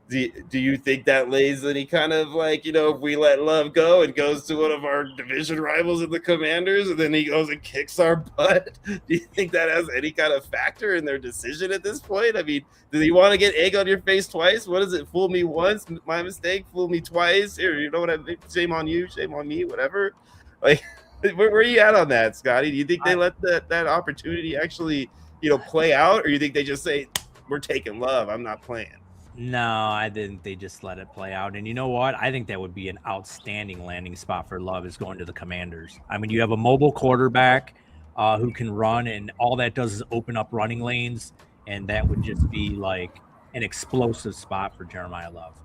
Do you think that lays any kind of if we let Love go and goes to one of our division rivals in the Commanders and then he goes and kicks our butt? Do you think that has any kind of factor in their decision at this point? I mean, do you want to get egg on your face twice? What is it? Fool me once, my mistake. Fool me twice. Here, you know what I mean? Shame on you, shame on me, whatever. Where are you at on that, Scotty? Do you think they let that opportunity actually, play out, or you think they just say, we're taking Love, I'm not playing? No, I didn't. They just let it play out. And you know what? I think that would be an outstanding landing spot for Love, is going to the Commanders. I mean, you have a mobile quarterback who can run, and all that does is open up running lanes, and that would just be like an explosive spot for Jeremiah Love.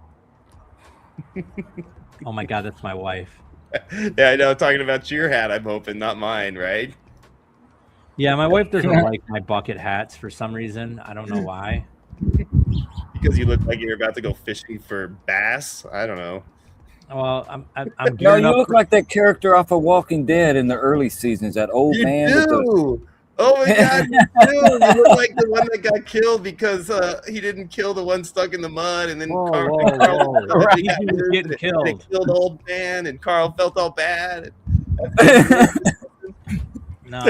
Oh, my God, that's my wife. Yeah, I know. Talking about your hat, I'm hoping, not mine, right? Yeah, my wife doesn't like my bucket hats for some reason. I don't know why. Because you look like you're about to go fishing for bass. I don't know. Well, I'm No, you look like that character off of Walking Dead in the early seasons. That old man. Do. Oh my God, you do. You look like the one that got killed because he didn't kill the one stuck in the mud, and then Carl right. He was getting killed. They killed the old man, and Carl felt all bad. No.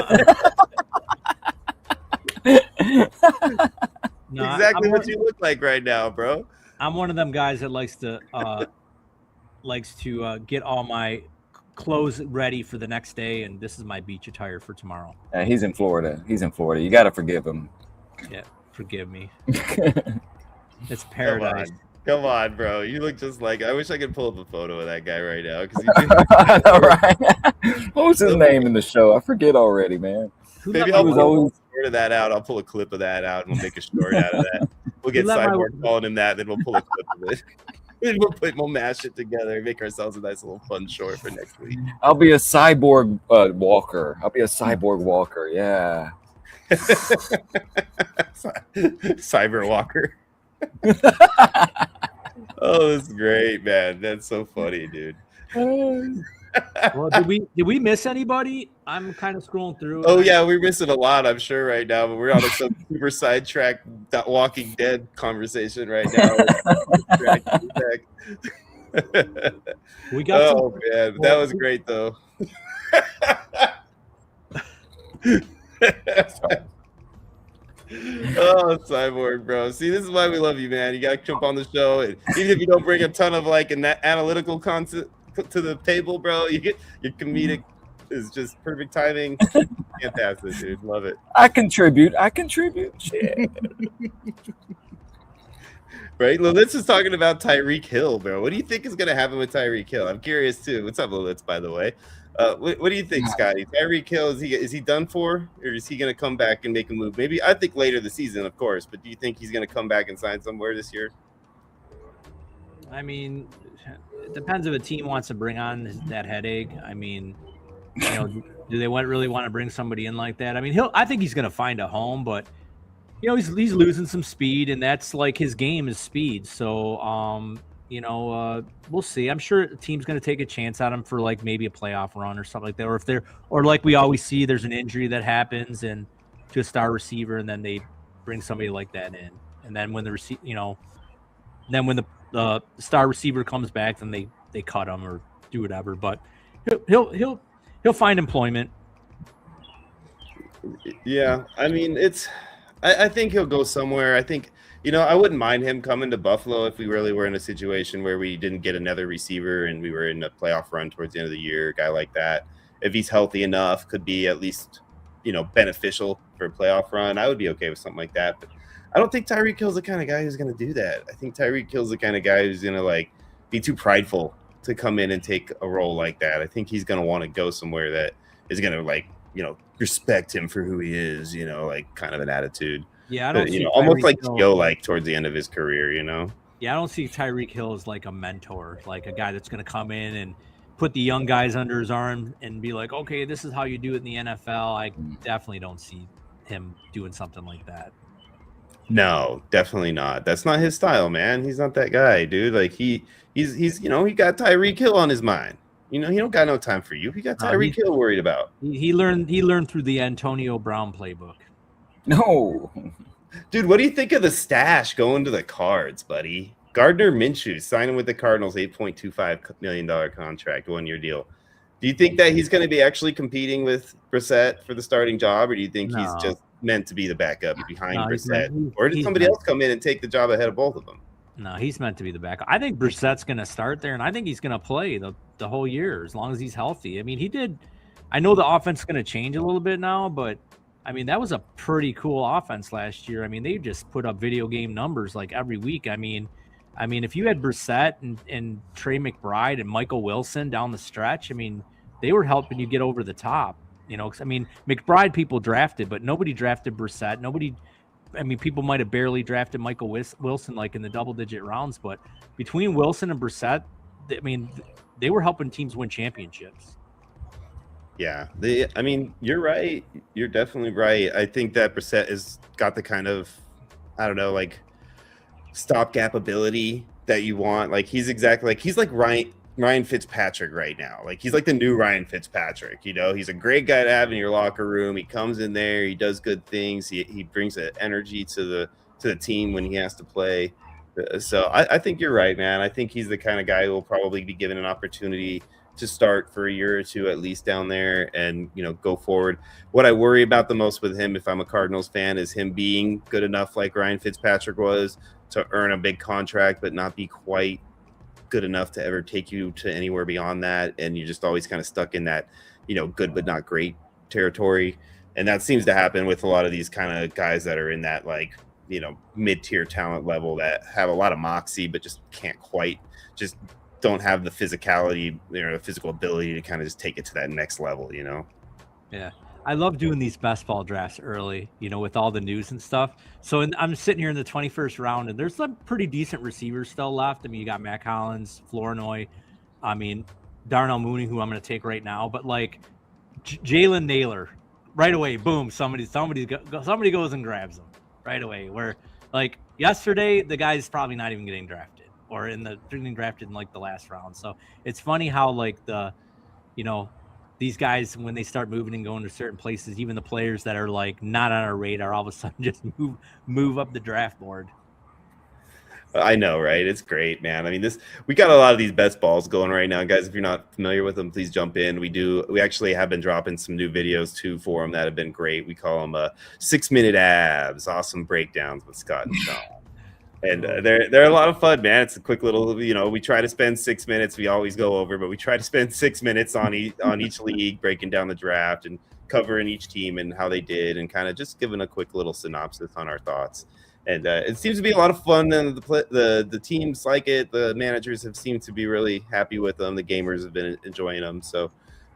No, exactly what you look like right now, bro. I'm one of them guys that likes to get all my clothes ready for the next day, and this is my beach attire for tomorrow. He's in Florida. You got to forgive him. Yeah, forgive me. It's paradise. Come on, bro. You look just like. I wish I could pull up a photo of that guy right now. I know, right? What was his name in the show? I forget already, man. Maybe I'll pull a short of that out. I'll pull a clip of that out, and we'll make a short out of that. We'll get Cyborg calling him that, then we'll pull a clip of it. We'll mash it together and make ourselves a nice little fun short for next week. I'll be a cyborg walker. Yeah. Cyber walker. Oh, that's great, man. That's so funny, dude. Well, did we miss anybody? I'm kind of scrolling through. Oh yeah, we're missing a lot, I'm sure, right now. But we're on a super sidetrack Walking Dead conversation right now. We got. Oh man, that was great though. Oh, Cyborg, bro. See, this is why we love you, man. You gotta jump on the show, and even if you don't bring a ton of an analytical concept to the table, bro, your comedic is just perfect timing. Fantastic, dude. Love it. I contribute. Shit. Right? Lilith is talking about Tyreek Hill, bro. What do you think is gonna happen with Tyreek Hill? I'm curious too. What's up, Lilith, by the way? What do you think, Scotty? Tyreek Hill, is he done for, or is he going to come back and make a move? Maybe, I think later this season, of course, but do you think he's going to come back and sign somewhere this year? I mean, it depends if a team wants to bring on that headache. I mean, do they really want to bring somebody in like that? I mean, I think he's going to find a home, but he's losing some speed, and that's like his game is speed. So, we'll see. I'm sure the team's going to take a chance at him for maybe a playoff run or something like that. Or like we always see, there's an injury that happens and to a star receiver, and then they bring somebody like that in. And then when the then when the star receiver comes back, then they cut him or do whatever. But he'll find employment. Yeah, I mean, I think he'll go somewhere. I think, I wouldn't mind him coming to Buffalo if we really were in a situation where we didn't get another receiver and we were in a playoff run towards the end of the year. A guy like that, if he's healthy enough, could be at least, beneficial for a playoff run. I would be okay with something like that. But I don't think Tyreek Hill's the kind of guy who's going to do that. I think Tyreek Hill's the kind of guy who's going to be too prideful to come in and take a role like that. I think he's going to want to go somewhere that is going to respect him for who he is, kind of an attitude. Yeah, I don't see almost like Hill, Theo, towards the end of his career, Yeah, I don't see Tyreek Hill as like a mentor, like a guy that's going to come in and put the young guys under his arm and be like, okay, this is how you do it in the NFL. I definitely don't see him doing something like that. No, definitely not. That's not his style, man. He's not that guy, dude. He's he got Tyreek Hill on his mind. He don't got no time for you. He got Tyreek Hill worried about. He learned through the Antonio Brown playbook. No. Dude, what do you think of the stash going to the Cards, buddy? Gardner Minshew signing with the Cardinals, $8.25 million contract, 1-year deal. Do you think that he's going to be actually competing with Brissett for the starting job, or do you think he's just meant to be the backup behind Brissett? Or did somebody else come in and take the job ahead of both of them? No, he's meant to be the backup. I think Brissett's going to start there, and I think he's going to play the whole year as long as he's healthy. I mean, I know the offense is going to change a little bit now, but I mean, that was a pretty cool offense last year. I mean, they just put up video game numbers every week. I mean, if you had Brissett and Trey McBride and Michael Wilson down the stretch, I mean, they were helping you get over the top. 'Cause, I mean, McBride people drafted, but nobody drafted Brissett. People might have barely drafted Michael Wilson in the double-digit rounds, but between Wilson and Brissett, they were helping teams win championships. Yeah, you're right. You're definitely right. I think that Brissett has got the kind of, I don't know, stopgap ability that you want. He's exactly he's like Ryan Fitzpatrick right now. He's like the new Ryan Fitzpatrick. He's a great guy to have in your locker room. He comes in there, he does good things. He brings an energy to the team when he has to play. So I think you're right, man. I think he's the kind of guy who will probably be given an opportunity to start for a year or two at least down there and go forward. What I worry about the most with him, if I'm a Cardinals fan, is him being good enough like Ryan Fitzpatrick was to earn a big contract but not be quite good enough to ever take you to anywhere beyond that, and you're just always kind of stuck in that good but not great territory. And that seems to happen with a lot of these kind of guys that are in that mid-tier talent level that have a lot of moxie but just can't quite, just don't have the physicality, the physical ability to kind of just take it to that next level, Yeah. I love doing these best ball drafts early, with all the news and stuff. So I'm sitting here in the 21st round, and there's some pretty decent receivers still left. I mean, you got Mac Hollins, Flournoy, Darnell Mooney, who I'm going to take right now. But Jalen Naylor, right away, boom, somebody goes and grabs him right away. Where yesterday, the guy's probably not even getting drafted. Or getting drafted in the last round. So it's funny how these guys, when they start moving and going to certain places, even the players that are not on our radar, all of a sudden just move up the draft board. I know, right? It's great, man. We got a lot of these best balls going right now, guys. If you're not familiar with them, please jump in. We actually have been dropping some new videos too for them that have been great. We call them 6-minute abs, awesome breakdowns with Scott and Sean. And they're a lot of fun, man. It's a quick little, we try to spend 6 minutes. We always go over, but we try to spend 6 minutes on each league, breaking down the draft and covering each team and how they did, and kind of just giving a quick little synopsis on our thoughts. And it seems to be a lot of fun. And the teams like it. The managers have seemed to be really happy with them. The gamers have been enjoying them. So,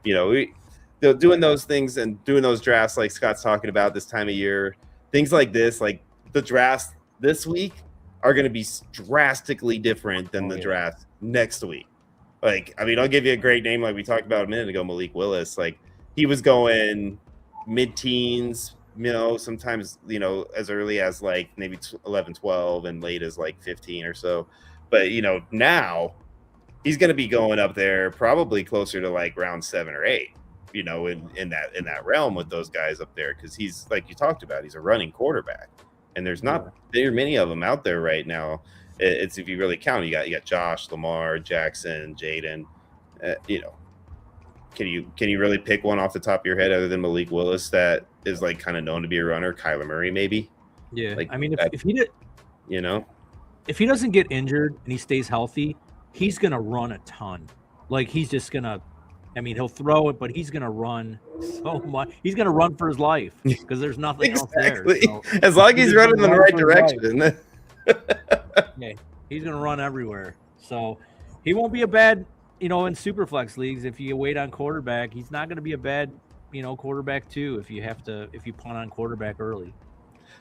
doing those things and doing those drafts like Scott's talking about this time of year, things like this, the drafts this week are going to be drastically different than the draft next week. I'll give you a great name we talked about a minute ago, Malik Willis. He was going mid-teens, sometimes, as early as maybe 11, 12 and late as 15 or so. But, now he's going to be going up there probably closer to round 7 or 8, in that realm with those guys up there. Because he's, like you talked about, he's a running quarterback. And there's not very many of them out there right now. It's if you really count, you got Josh, Lamar, Jackson, Jaden. You know, can you really pick one off the top of your head other than Malik Willis that is like kind of known to be a runner? Kyler Murray, maybe. Yeah, Like, I mean, that, if he did, you know, if he doesn't get injured and he stays healthy, he's gonna run a ton. Like he's just gonna. I mean, he'll throw it, but he's gonna run so much. He's gonna run for his life because there's nothing else there. So as long as he's running in the right direction. yeah, he's gonna run everywhere. So he won't be a bad, in Superflex leagues. If you wait on quarterback, he's not gonna be a bad, quarterback too. If you punt on quarterback early.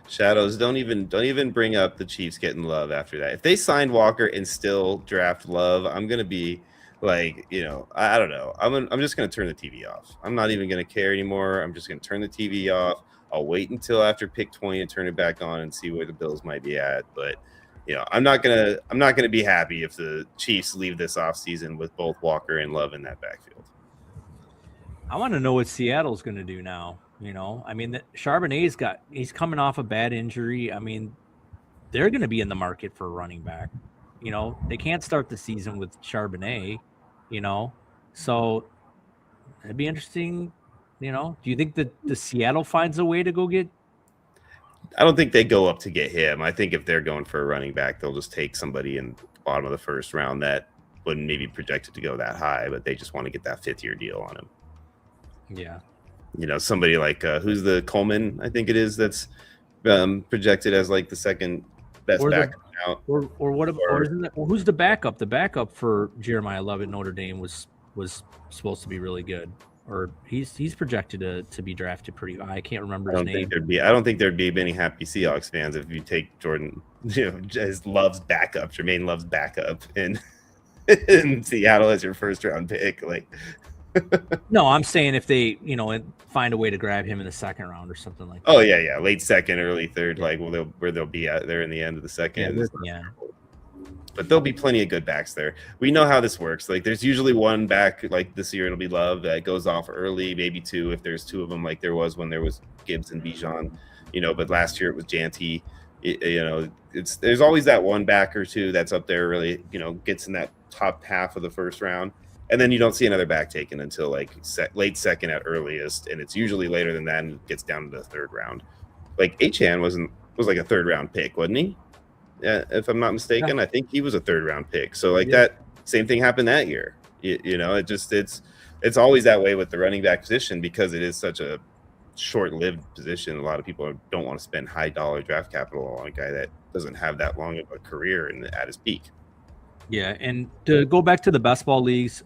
Shadows, don't even bring up the Chiefs getting Love after that. If they signed Walker and still draft Love, I'm gonna be like, I don't know. I'm just gonna turn the TV off. I'm not even gonna care anymore. I'm just gonna turn the TV off. I'll wait until after pick 20 and turn it back on and see where the Bills might be at. But I'm not gonna be happy if the Chiefs leave this offseason with both Walker and Love in that backfield. I want to know what Seattle's gonna do now. I mean, Charbonnet's he's coming off a bad injury. I mean, they're going to be in the market for a running back. They can't start the season with Charbonnet, so it'd be interesting. Do you think that the Seattle finds a way to go get? I don't think they go up to get him. I think if they're going for a running back, they'll just take somebody in the bottom of the first round that wouldn't maybe projected to go that high, but they just want to get that 5th-year deal on him. Yeah. Somebody like who's the Coleman, I think it is, that's projected as like the second best back out. Or what about who's the backup? The backup for Jeremiah Love at Notre Dame was supposed to be really good. Or he's projected to be drafted pretty high. I can't remember his name. I don't think there'd be many happy Seahawks fans if you take Jordan, as Love's backup, Jermaine Love's backup in Seattle as your first round pick. Like, no, I'm saying if they, find a way to grab him in the second round or something like that. Oh yeah, late second, early third, like they'll be out there in the end of the second. Yeah. But there'll be plenty of good backs there. We know how this works. Like, there's usually one back, like this year it'll be Love, that goes off early, maybe two if there's two of them, like there was when there was Gibbs and Bijan. But last year it was Janty. There's always that one back or two that's up there, really, gets in that top half of the first round. And then you don't see another back taken until like late second at earliest, and it's usually later than that, and it gets down to the third round. Like Achane was like a third round pick, wasn't he? Yeah, if I'm not mistaken, I think he was a third round pick. So like that same thing happened that year. It's always that way with the running back position because it is such a short-lived position. A lot of people don't want to spend high dollar draft capital on a guy that doesn't have that long of a career and at his peak. Yeah, and to go back to the best ball leagues,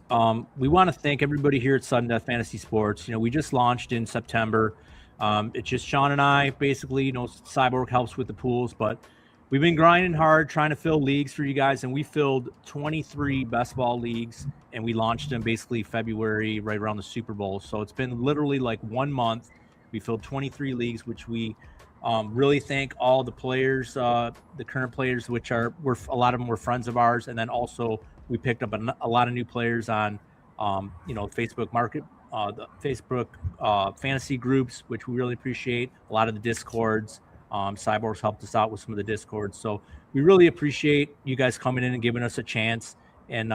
we want to thank everybody here at Sudden Death Fantasy Sports. We just launched in September. It's just Sean and I, basically. Psyborg helps with the pools, but we've been grinding hard trying to fill leagues for you guys, and we filled 23 best ball leagues, and we launched them basically February, right around the Super Bowl. So it's been literally like 1 month. We filled 23 leagues, which we really thank all the players, the current players, which a lot of them were friends of ours. And then also we picked up a lot of new players on, Facebook market, the Facebook fantasy groups, which we really appreciate. A lot of the Discords, Psyborgs helped us out with some of the Discords. So we really appreciate you guys coming in and giving us a chance. And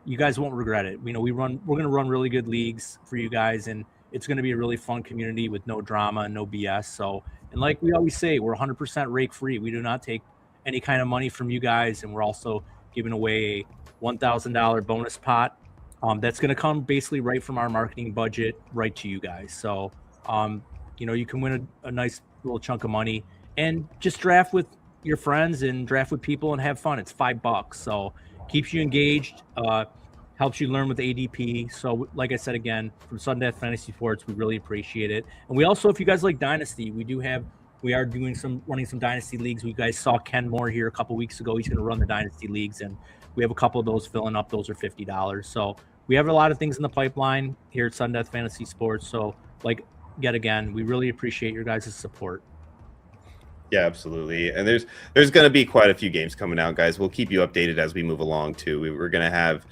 you guys won't regret it. We're going to run really good leagues for you guys, and it's going to be a really fun community with no drama and no BS. So, and like we always say, we're 100% rake free. We do not take any kind of money from you guys. And we're also giving away a $1,000 bonus pot. That's going to come basically right from our marketing budget right to you guys. So, you can win a nice little chunk of money and just draft with your friends and draft with people and have fun. It's $5. So keeps you engaged, helps you learn with ADP. So like I said, again, from Sudden Death Fantasy Sports, we really appreciate it. And we also, if you guys like Dynasty, we are running some Dynasty leagues. We guys saw Ken Moore here a couple weeks ago. He's going to run the Dynasty leagues, and we have a couple of those filling up. Those are $50. So we have a lot of things in the pipeline here at Sudden Death Fantasy Sports. So yet again, we really appreciate your guys' support. Yeah, absolutely. And there's going to be quite a few games coming out, guys. We'll keep you updated as we move along too. We're going to have,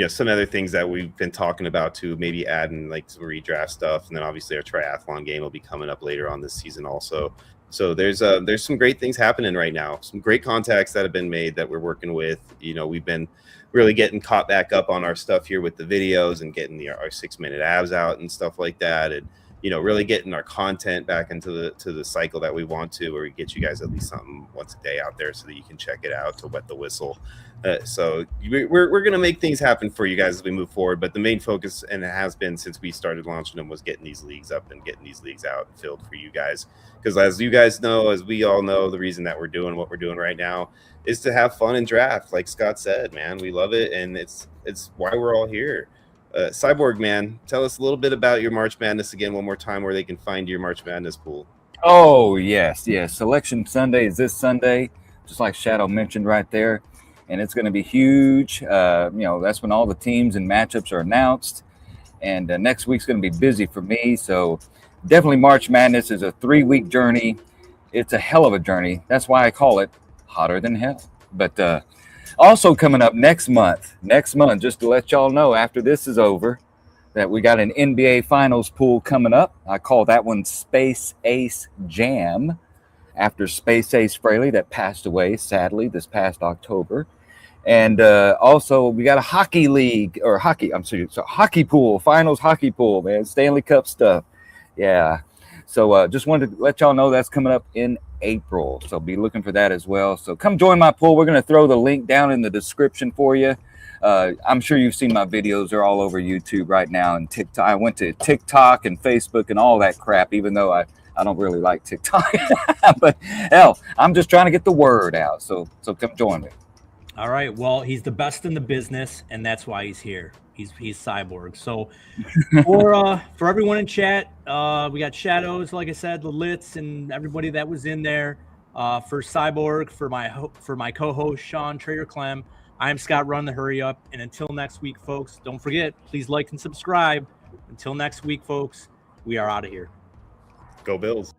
some other things that we've been talking about too, maybe adding like some redraft stuff, and then obviously our triathlon game will be coming up later on this season also. So there's some great things happening right now. Some great contacts that have been made that we're working with. We've been really getting caught back up on our stuff here with the videos and getting our 6-minute abs out and stuff like that. And really getting our content back into the cycle that we want to, where we get you guys at least something once a day out there so that you can check it out to wet the whistle. So we're going to make things happen for you guys as we move forward. But the main focus, and it has been since we started launching them, was getting these leagues up and getting these leagues out and filled for you guys. Because as you guys know, as we all know, the reason that we're doing what we're doing right now is to have fun and draft. Like Scott said, man, we love it. And it's why we're all here. Psyborg, man, tell us a little bit about your March Madness again one more time, where they can find your March Madness pool. Oh, yes. Selection Sunday is this Sunday, just like Shadow mentioned right there. And it's going to be huge. That's when all the teams and matchups are announced. And next week's going to be busy for me. So definitely March Madness is a 3-week journey. It's a hell of a journey. That's why I call it hotter than hell. But also coming up next month, just to let y'all know after this is over, that we got an NBA Finals pool coming up. I call that one Space Ace Jam, after Space Ace Fraley that passed away, sadly, this past October. And also we got a hockey league, or hockey pool, finals hockey pool, man, Stanley Cup stuff. Yeah. So just wanted to let y'all know that's coming up in April. So be looking for that as well. So come join my pool. We're going to throw the link down in the description for you. I'm sure you've seen my videos. They're all over YouTube right now and TikTok. I went to TikTok and Facebook and all that crap, even though I don't really like TikTok. But hell, I'm just trying to get the word out. So come join me. All right. Well, he's the best in the business, and that's why he's here. He's Psyborg. So for everyone in chat, we got Shadows, like I said, the Litz, and everybody that was in there. For Psyborg, for my co-host Sean Trader Clem, I'm Scott Run the Hurry Up. And until next week, folks, don't forget, please like and subscribe. Until next week, folks, we are out of here. Go Bills.